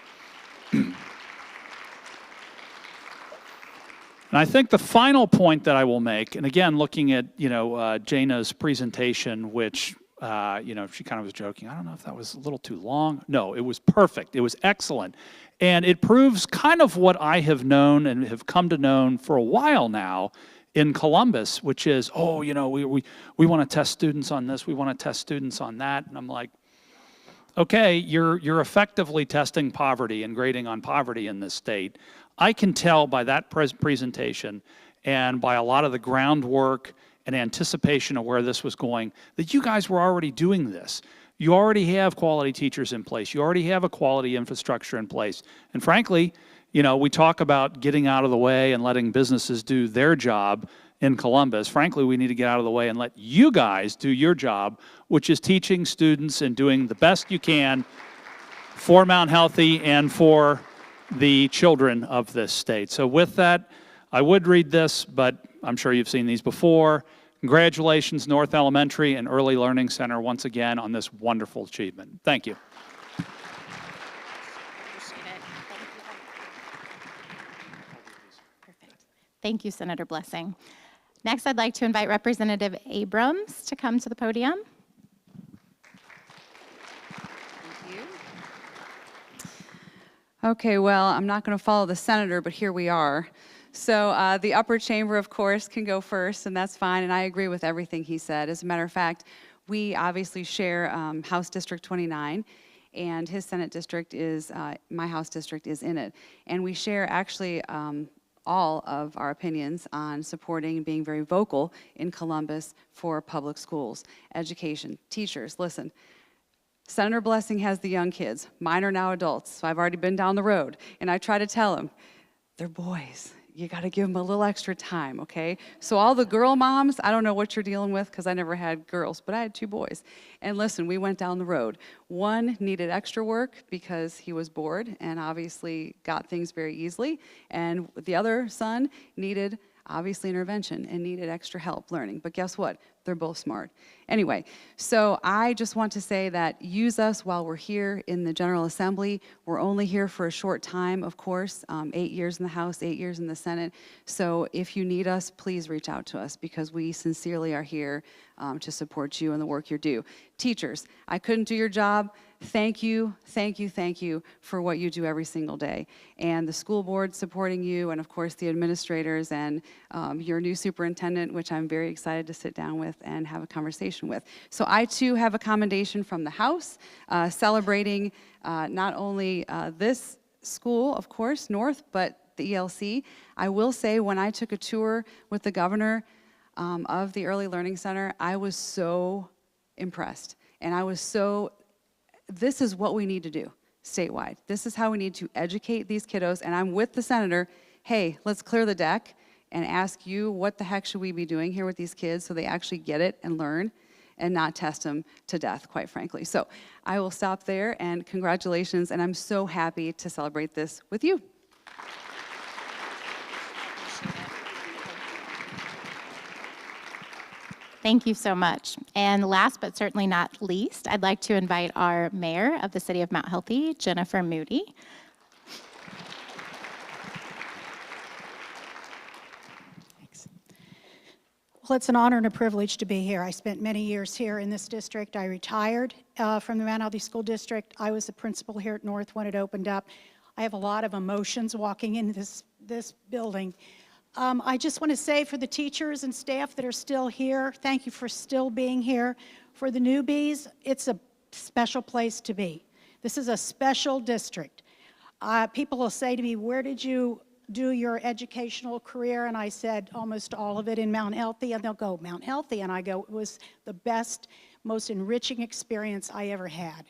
And I think the final point that I will make, and again, looking at, Jana's presentation, which, she kind of was joking, I don't know if that was a little too long. No, it was perfect. It was excellent. And it proves kind of what I have known and have come to know for a while now in Columbus, which is, we want to test students on this, we want to test students on that. And I'm like, okay, you're effectively testing poverty and grading on poverty in this state. I can tell by that presentation and by a lot of the groundwork and anticipation of where this was going that you guys were already doing this. You already have quality teachers in place. You already have a quality infrastructure in place. And frankly, You know, we talk about getting out of the way and letting businesses do their job in Columbus. Frankly, we need to get out of the way and let you guys do your job, which is teaching students and doing the best you can for Mount Healthy and for the children of this state. So with that, I would read this, but I'm sure you've seen these before. Congratulations, North Elementary and Early Learning Center, once again on this wonderful achievement. Thank you. Thank you, Senator Blessing. Next, I'd like to invite Representative Abrams to come to the podium. Okay, well, I'm not going to follow the senator, but here we are. So the upper chamber, of course, can go first, and that's fine, and I agree with everything he said. As a matter of fact, we obviously share House District 29, and his Senate district is, my House district is in it. And we share actually all of our opinions on supporting and being very vocal in Columbus for public schools, education, teachers. Listen, Senator Blessing has the young kids. Mine are now adults, so I've already been down the road. And I try to tell them, they're boys. You got to give them a little extra time, okay? So all the girl moms, I don't know what you're dealing with because I never had girls, but I had 2 boys. And listen, we went down the road. One needed extra work because he was bored and obviously got things very easily. And the other son needed obviously intervention and needed extra help learning. But guess what? They're both smart. Anyway, so I just want to say that use us while we're here in the General Assembly. We're only here for a short time, of course, 8 years in the House, 8 years in the Senate. So if you need us, please reach out to us because we sincerely are here to support you in the work you do. Teachers, I couldn't do your job. Thank you, thank you, thank you for what you do every single day. And the school board supporting you, and of course the administrators and your new superintendent, which I'm very excited to sit down with and have a conversation with. So I too have a commendation from the House celebrating not only this school, of course, North, but the ELC. I will say when I took a tour with the governor of the Early Learning Center, I was so impressed. And I was so, this is what we need to do statewide. This is how we need to educate these kiddos. And I'm with the senator, hey, let's clear the deck and ask you what the heck should we be doing here with these kids so they actually get it and learn and not test them to death, quite frankly. So I will stop there, and congratulations, and I'm so happy to celebrate this with you. Thank you so much. And last but certainly not least, I'd like to invite our mayor of the city of Mount Healthy, Jennifer Moody. Thanks. Well, it's an honor and a privilege to be here. I spent many years here in this district. I retired from the Mount Healthy School District. I was the principal here at North when it opened up. I have a lot of emotions walking into this building. I just want to say for the teachers and staff that are still here, thank you for still being here. For the newbies, it's a special place to be. This is a special district. People will say to me, where did you do your educational career? And I said, almost all of it in Mount Healthy. And they'll go, Mount Healthy? And I go, it was the best, most enriching experience I ever had.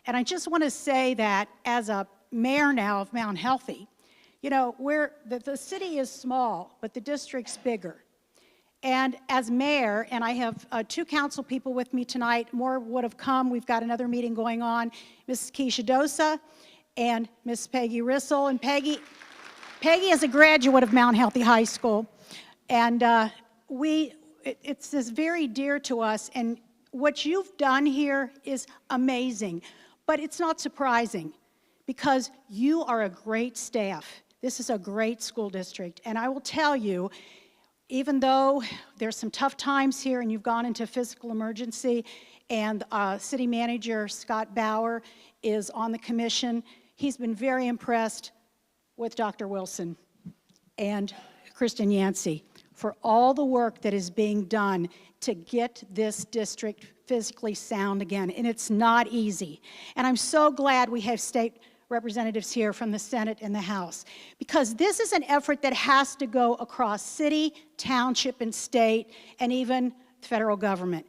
And I just want to say that as a mayor now of Mount Healthy, you know, the city is small, but the district's bigger. And as mayor, and I have 2 council people with me tonight, more would have come. We've got another meeting going on. Mrs. Keisha Dosa and Miss Peggy Rissell. And Peggy is a graduate of Mount Healthy High School. And it's very dear to us. And what you've done here is amazing. But it's not surprising because you are a great staff. This is a great school district, and I will tell you, even though there's some tough times here and you've gone into physical emergency, and City Manager Scott Bauer is on the commission, he's been very impressed with Dr. Wilson and Kristen Yancey for all the work that is being done to get this district physically sound again, and it's not easy. And I'm so glad we have state representatives here from the Senate and the House, because this is an effort that has to go across city, township, and state, and even the federal government.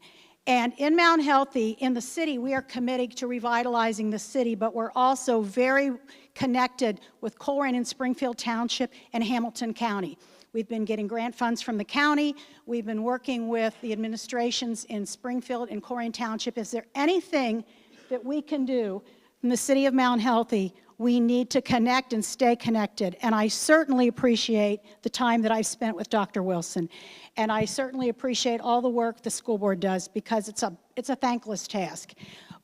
And in Mount Healthy, in the city, we are committed to revitalizing the city, but we're also very connected with Colerain and Springfield Township and Hamilton County. We've been getting grant funds from the county. We've been working with the administrations in Springfield and Colerain Township. Is there anything that we can do in the city of Mount Healthy? We need to connect and stay connected. And I certainly appreciate the time that I've spent with Dr. Wilson. And I certainly appreciate all the work the school board does, because it's a thankless task.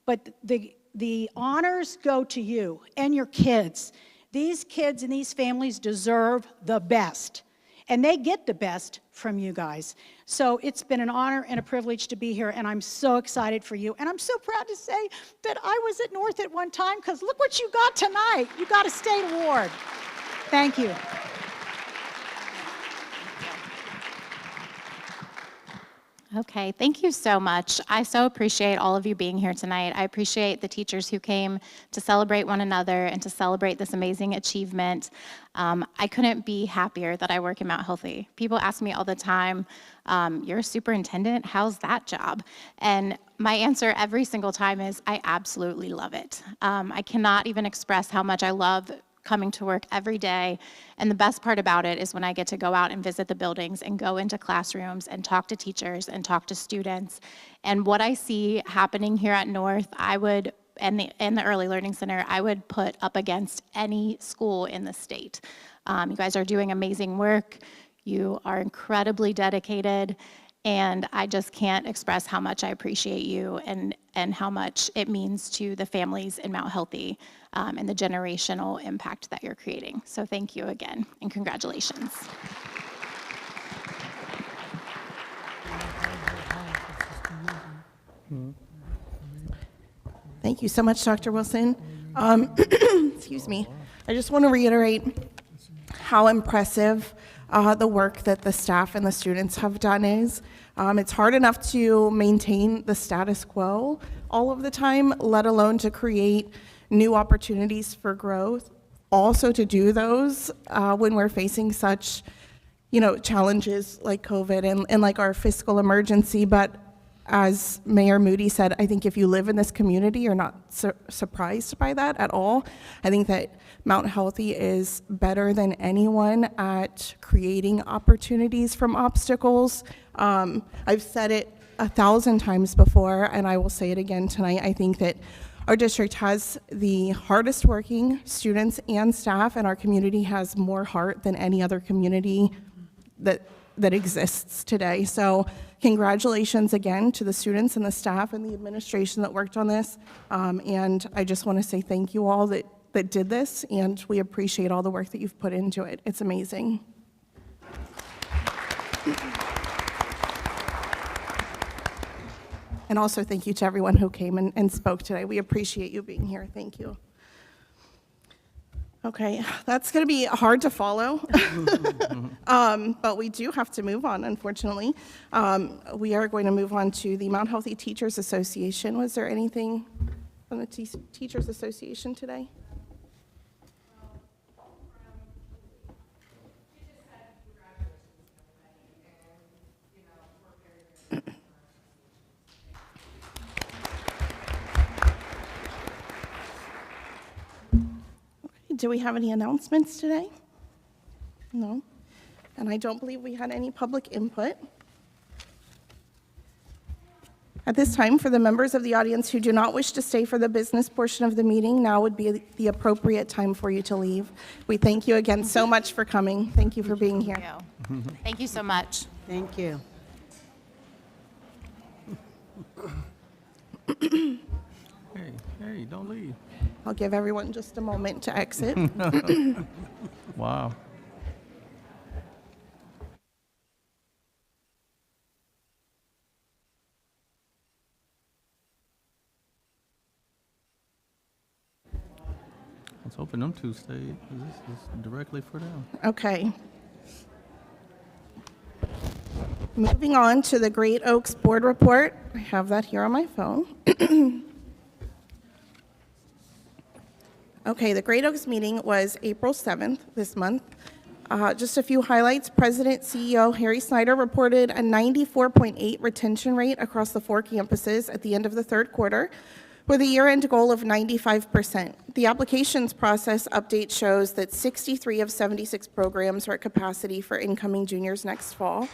But the honors go to you and your kids. These kids and these families deserve the best. And they get the best from you guys. So it's been an honor and a privilege to be here, and I'm so excited for you. And I'm so proud to say that I was at North at one time, because look what you got tonight. You got a state award. Thank you. Okay, thank you so much. I so appreciate all of you being here tonight. I appreciate the teachers who came to celebrate one another and to celebrate this amazing achievement. I couldn't be happier that I work in Mount Healthy. People ask me all the time, you're a superintendent, how's that job? And my answer every single time is, I absolutely love it. I cannot even express how much I love coming to work every day. And the best part about it is when I get to go out and visit the buildings and go into classrooms and talk to teachers and talk to students. And what I see happening here at North, and the Early Learning Center, I would put up against any school in the state. You guys are doing amazing work. You are incredibly dedicated. And I just can't express how much I appreciate you and how much it means to the families in Mount Healthy and the generational impact that you're creating. So thank you again, and congratulations. Thank you so much, Dr. Wilson. Excuse me. I just want to reiterate how impressive the work that the staff and the students have done is. It's hard enough to maintain the status quo all of the time, let alone to create new opportunities for growth. Also to do those when we're facing such, challenges like COVID and like our fiscal emergency. But as Mayor Moody said, I think if you live in this community, you're not surprised by that at all. I think that Mount Healthy is better than anyone at creating opportunities from obstacles. I've said it 1,000 times before, and I will say it again tonight. I think that our district has the hardest working students and staff, and our community has more heart than any other community that exists today. So congratulations again to the students and the staff and the administration that worked on this. And I just want to say thank you all that did this, and we appreciate all the work that you've put into it. It's amazing. And also thank you to everyone who came and spoke today. We appreciate you being here. Thank you. Okay, that's going to be hard to follow, but we do have to move on, unfortunately. We are going to move on to the Mount Healthy Teachers Association. Was there anything from the Teachers Association today? Do we have any announcements today? No. And I don't believe we had any public input. At this time, for the members of the audience who do not wish to stay for the business portion of the meeting, now would be the appropriate time for you to leave. We thank you again so much for coming. Thank you for being here. Thank you so much. Thank you. Hey, don't leave. I'll give everyone just a moment to exit. Wow. Let's hoping them two stay. This is directly for them. Okay. Moving on to the Great Oaks Board Report. I have that here on my phone. Okay, the Great Oaks meeting was April 7th this month. Just a few highlights. President CEO Harry Snyder reported a 94.8 retention rate across the 4 campuses at the end of the third quarter, with a year-end goal of 95%. The applications process update shows that 63 of 76 programs are at capacity for incoming juniors next fall.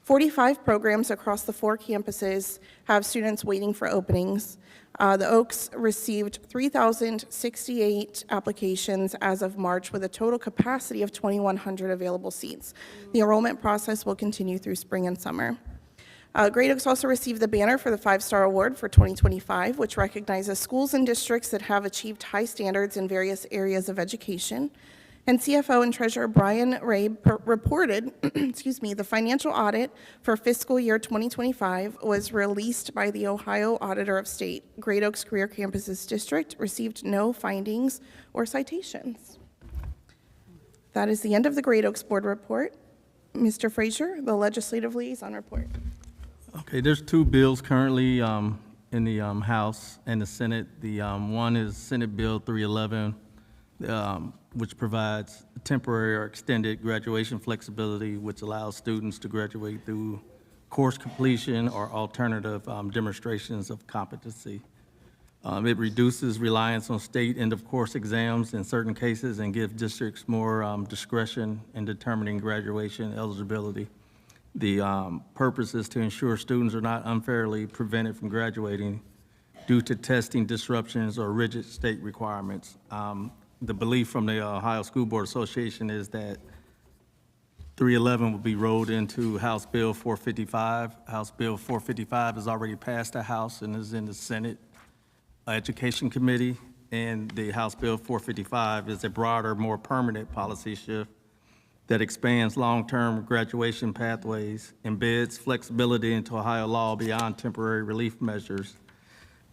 45 programs across the 4 campuses have students waiting for openings. The Oaks received 3,068 applications as of March, with a total capacity of 2,100 available seats. The enrollment process will continue through spring and summer. Great Oaks also received the banner for the 5-Star Award for 2025, which recognizes schools and districts that have achieved high standards in various areas of education. And CFO and Treasurer Brian Ray reported, the financial audit for fiscal year 2025 was released by the Ohio Auditor of State. Great Oaks Career Campuses District received no findings or citations. That is the end of the Great Oaks Board report. Mr. Frazier, the Legislative Liaison report. Okay, there's 2 bills currently in the House and the Senate. The one is Senate Bill 311, which provides temporary or extended graduation flexibility, which allows students to graduate through course completion or alternative demonstrations of competency. It reduces reliance on state end-of-course exams in certain cases and gives districts more discretion in determining graduation eligibility. The purpose is to ensure students are not unfairly prevented from graduating due to testing disruptions or rigid state requirements. The belief from the Ohio School Board Association is that 311 will be rolled into House Bill 455. House Bill 455 has already passed the House and is in the Senate Education Committee, and the House Bill 455 is a broader, more permanent policy shift that expands long-term graduation pathways, embeds flexibility into Ohio law beyond temporary relief measures,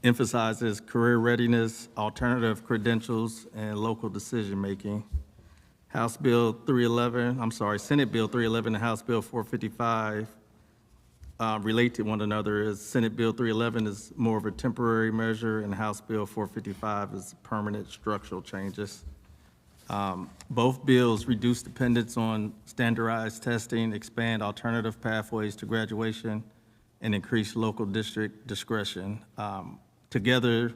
emphasizes career readiness, alternative credentials, and local decision-making. Senate Bill 311 and House Bill 455 relate to one another, as Senate Bill 311 is more of a temporary measure and House Bill 455 is permanent structural changes. Both bills reduce dependence on standardized testing, expand alternative pathways to graduation, and increase local district discretion. Together,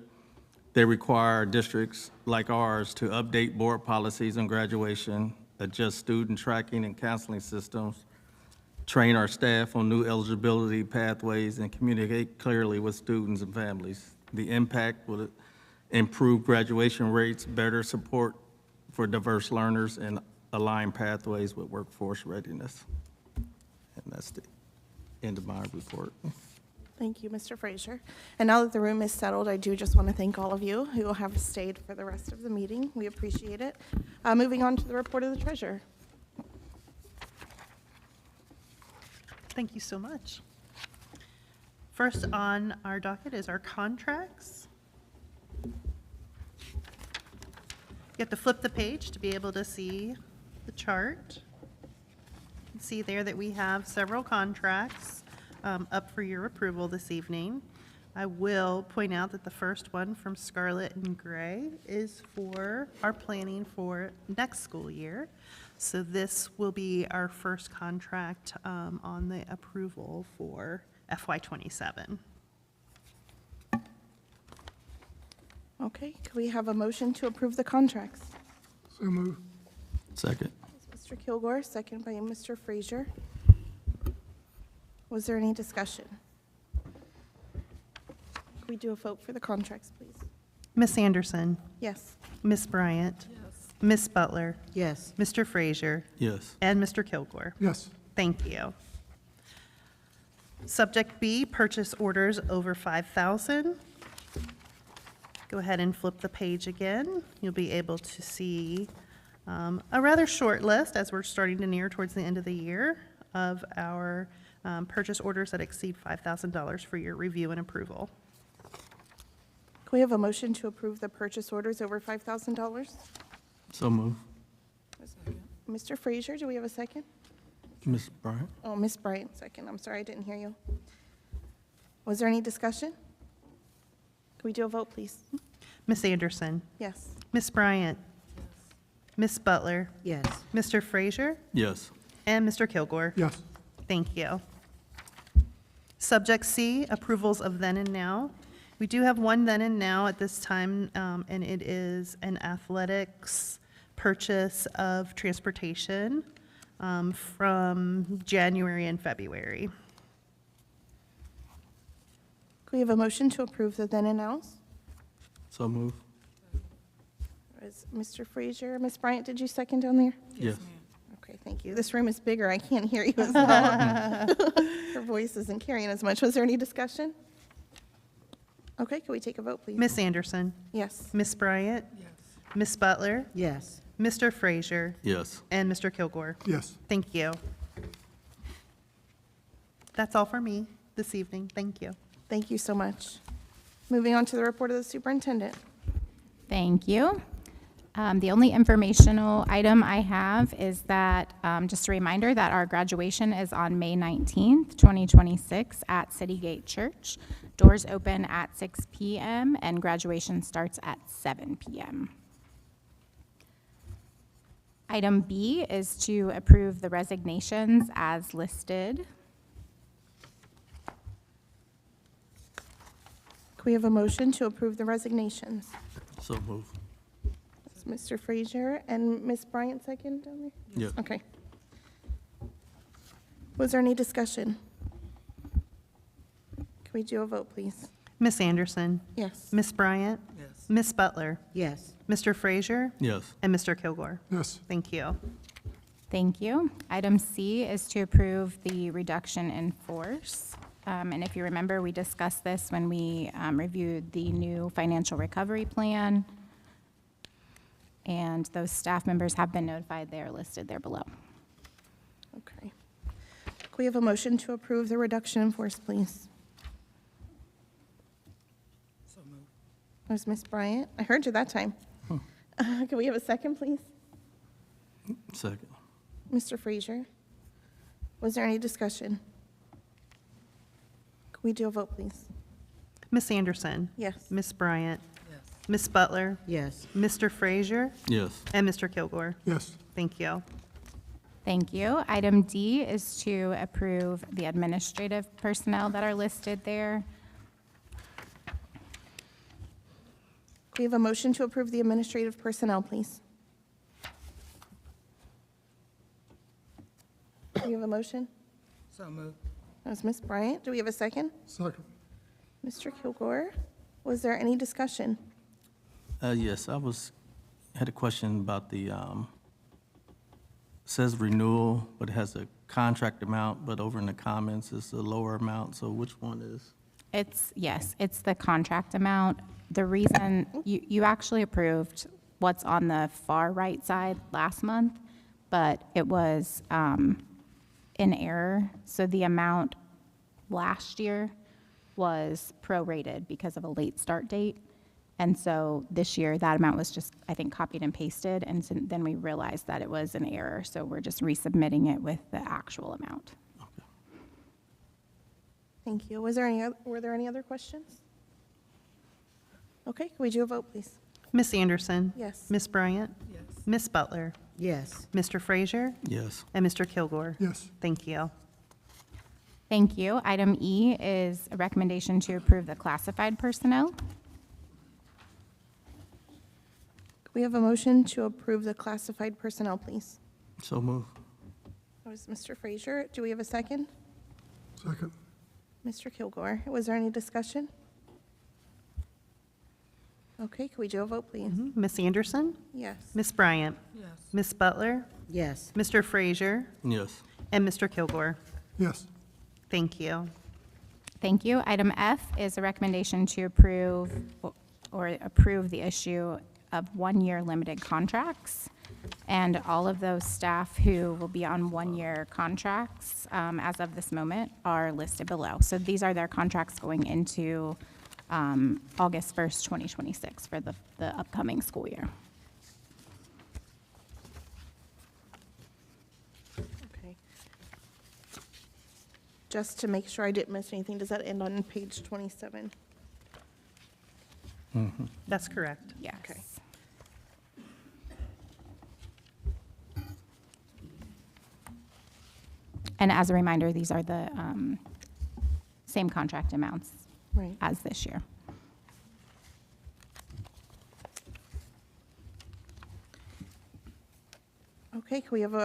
they require districts like ours to update board policies on graduation, adjust student tracking and counseling systems, train our staff on new eligibility pathways, and communicate clearly with students and families. The impact will improve graduation rates, better support for diverse learners, and align pathways with workforce readiness. And that's the end of my report. Thank you, Mr. Frazier. And now that the room is settled, I do just want to thank all of you who have stayed for the rest of the meeting. We appreciate it. Moving on to the report of the treasurer. Thank you so much. First on our docket is our contracts. You have to flip the page to be able to see the chart. You can see there that we have several contracts up for your approval this evening. I will point out that the first one from Scarlett and Gray is for our planning for next school year. So this will be our first contract on the approval for FY27. Okay, can we have a motion to approve the contracts? So move. Second. Mr. Kilgore, second by Mr. Frazier. Was there any discussion? Can we do a vote for the contracts, please? Miss Anderson? Yes. Miss Bryant? Yes. Miss Butler? Yes. Mr. Frazier? Yes. And Mr. Kilgore? Yes. Thank you. Subject B, purchase orders over 5,000. Go ahead and flip the page again. You'll be able to see a rather short list as we're starting to near towards the end of the year of our purchase orders that exceed $5,000 for your review and approval. Can we have a motion to approve the purchase orders over $5,000? So move. Mr. Frazier, do we have a second? Ms. Bryant? Oh, Ms. Bryant, second. I'm sorry, I didn't hear you. Was there any discussion? Can we do a vote, please? Miss Anderson? Yes. Miss Bryant? Ms. Butler, Yes. Mr. Frazier, Yes. and Mr. Kilgore. Yes. Thank you. Subject C, approvals of then and now. We do have one then and now at this time, and it is an athletics purchase of transportation from January and February. Can we have a motion to approve the then and nows? So move. Was Mr. Frazier, Ms. Bryant, did you second down there? Yes. Okay, thank you. This room is bigger. I can't hear you as well. Her voice isn't carrying as much. Was there any discussion? Okay, can we take a vote, please? Ms. Anderson, Yes. Ms. Bryant, Ms. Butler, Yes. Mr. Frazier, Yes. and Mr. Kilgore. Yes. Thank you. That's all for me this evening. Thank you. Thank you so much. Moving on to the report of the superintendent. Thank you. The only informational item I have is that, just a reminder that our graduation is on May 19th, 2026 at City Gate Church. Doors open at 6 p.m. and graduation starts at 7 p.m. Item B is to approve the resignations as listed. Can we have a motion to approve the resignations? So move. It's Mr. Frazier and Ms. Bryant second down there? Yes. Okay. Was there any discussion? Can we do a vote, please? Ms. Anderson, Yes. Ms. Bryant, Ms. Butler, Yes. Mr. Frazier, Yes. and Mr. Kilgore. Yes. Thank you. Thank you. Item C is to approve the reduction in force. And if you remember, we discussed this when we reviewed the new financial recovery plan. And those staff members have been notified. They are listed there below. Okay. Can we have a motion to approve the reduction in force, please? That was Ms. Bryant. I heard you that time. Can we have a second, please? Second. Mr. Frazier? Was there any discussion? Can we do a vote, please? Ms. Anderson, Yes. Ms. Bryant, Ms. Butler, Yes. Mr. Frazier, Yes. and Mr. Kilgore. Yes. Thank you. Thank you. Item D is to approve the administrative personnel that are listed there. Can we have a motion to approve the administrative personnel, please? Do we have a motion? So moved. That was Ms. Bryant. Do we have a second? Second. Mr. Kilgore? Was there any discussion? Yes, had a question about the, says renewal, but it has a contract amount, but over in the comments, it's a lower amount, so which one is? Yes, it's the contract amount. The reason, you actually approved what's on the far right side last month, but it was in error. So the amount last year was prorated because of a late start date. And so this year, that amount was just, I think, copied and pasted, and so then we realized that it was an error, so we're just resubmitting it with the actual amount. Thank you. Were there any other questions? Okay, can we do a vote, please? Ms. Anderson, Yes. Ms. Bryant, Ms. Butler, Yes. Mr. Frazier, Yes. and Mr. Kilgore. Yes. Thank you. Thank you. Item E is a recommendation to approve the classified personnel. Can we have a motion to approve the classified personnel, please? So move. That was Mr. Frazier. Do we have a second? Second. Mr. Kilgore? Was there any discussion? Okay, can we do a vote, please? Ms. Anderson, Yes. Ms. Bryant, Ms. Butler, Yes. Mr. Frazier, Yes. and Mr. Kilgore. Yes. Thank you. Thank you. Item F is a recommendation to approve the issue of one-year limited contracts. And all of those staff who will be on one-year contracts as of this moment are listed below. So these are their contracts going into August 1st, 2026 for the upcoming school year. Okay. Just to make sure I didn't miss anything, does that end on page 27? That's correct. Yes. Okay. And as a reminder, these are the same contract amounts Right. as this year. Okay, can we have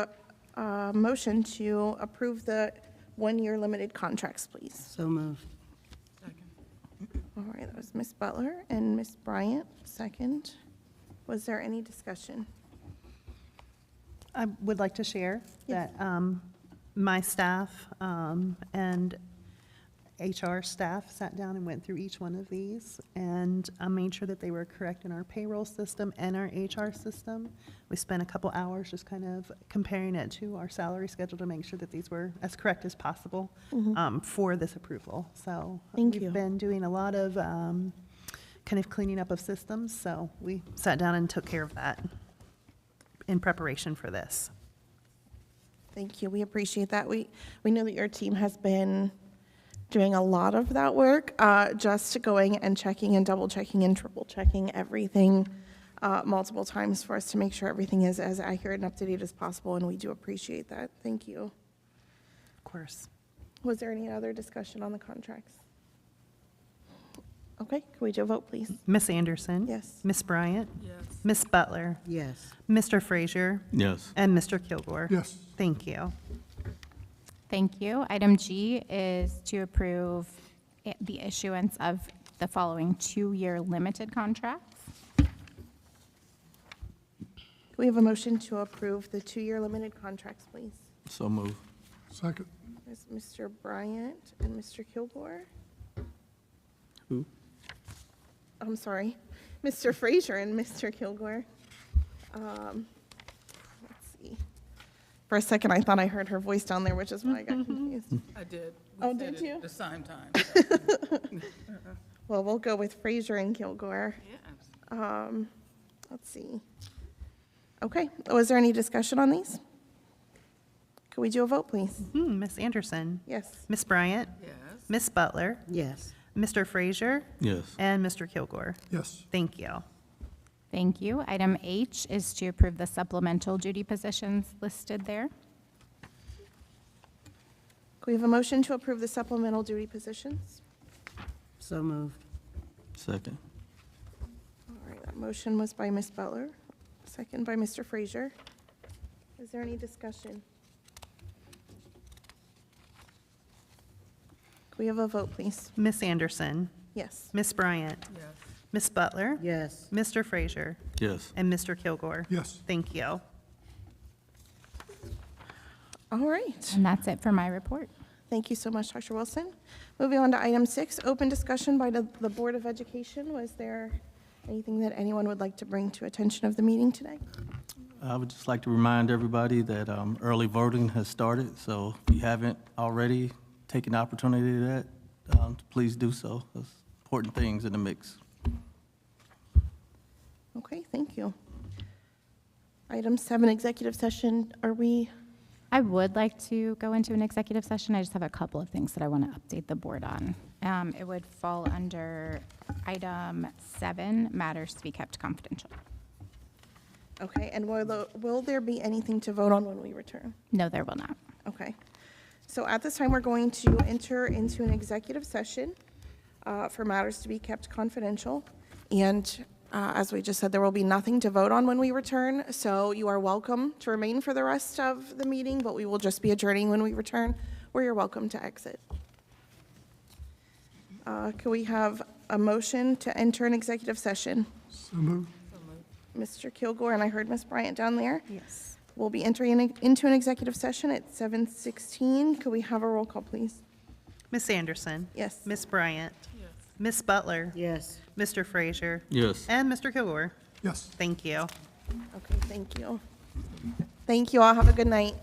a motion to approve the one-year limited contracts, please? So moved. All right, that was Ms. Butler and Ms. Bryant, second. Was there any discussion? I would like to share that my staff and HR staff sat down and went through each one of these and made sure that they were correct in our payroll system and our HR system. We spent a couple hours just kind of comparing it to our salary schedule to make sure that these were as correct as possible for this approval. So Thank you. we've been doing a lot of kind of cleaning up of systems, so we sat down and took care of that in preparation for this. Thank you, we appreciate that. We know that your team has been doing a lot of that work, just going and checking and double checking and triple checking everything multiple times for us to make sure everything is as accurate and up to date as possible, and we do appreciate that. Thank you. Of course. Was there any other discussion on the contracts? Okay, can we do a vote, please? Miss Anderson? Yes. Miss Bryant? Yes. Miss Butler? Yes. Mr. Frazier? Yes. And Mr. Kilgore? Yes. Thank you. Thank you. Item G is to approve the issuance of the following 2-year limited contracts. Can we have a motion to approve the 2-year limited contracts, please? So move. Second. There's Mr. Bryant and Mr. Kilgore. Who? I'm sorry, Mr. Frazier and Mr. Kilgore. Let's see. For a second, I thought I heard her voice down there, which is why I got confused. I did. Oh, did you? At the same time. Well, we'll go with Frazier and Kilgore. Let's see. Okay, was there any discussion on these? Could we do a vote, please? Miss Anderson? Yes. Miss Bryant? Yes. Miss Butler? Yes. Mr. Frazier? Yes. And Mr. Kilgore? Yes. Thank you. Thank you. Item H is to approve the supplemental duty positions listed there. Could we have a motion to approve the supplemental duty positions? So moved. Second. All right, that motion was by Ms. Butler, second by Mr. Frazier. Is there any discussion? Could we have a vote, please? Miss Anderson? Yes. Miss Bryant? Yes. Miss Butler? Yes. Mr. Frazier? Yes. And Mr. Kilgore? Yes. Thank you. All right. And that's it for my report. Thank you so much, Dr. Wilson. Moving on to item 6, open discussion by the Board of Education. Was there anything that anyone would like to bring to attention of the meeting today? I would just like to remind everybody that early voting has started, so if you haven't already taken the opportunity to that, please do so. There's important things in the mix. Okay, thank you. Item 7, executive session. I would like to go into an executive session. I just have a couple of things that I want to update the board on. It would fall under item 7, matters to be kept confidential. Okay, and will there be anything to vote on when we return? No, there will not. Okay. So at this time, we're going to enter into an executive session for matters to be kept confidential. And as we just said, there will be nothing to vote on when we return. So you are welcome to remain for the rest of the meeting, but we will just be adjourning when we return, or you're welcome to exit. Can we have a motion to enter an executive session? So moved. Mr. Kilgore, and I heard Ms. Bryant down there. Yes. We'll be entering into an executive session at 7:16. Could we have a roll call, please? Miss Anderson? Yes. Miss Bryant? Yes. Miss Butler? Yes. Mr. Frazier? Yes. And Mr. Kilgore? Yes. Thank you. Okay, thank you. Thank you all. Have a good night.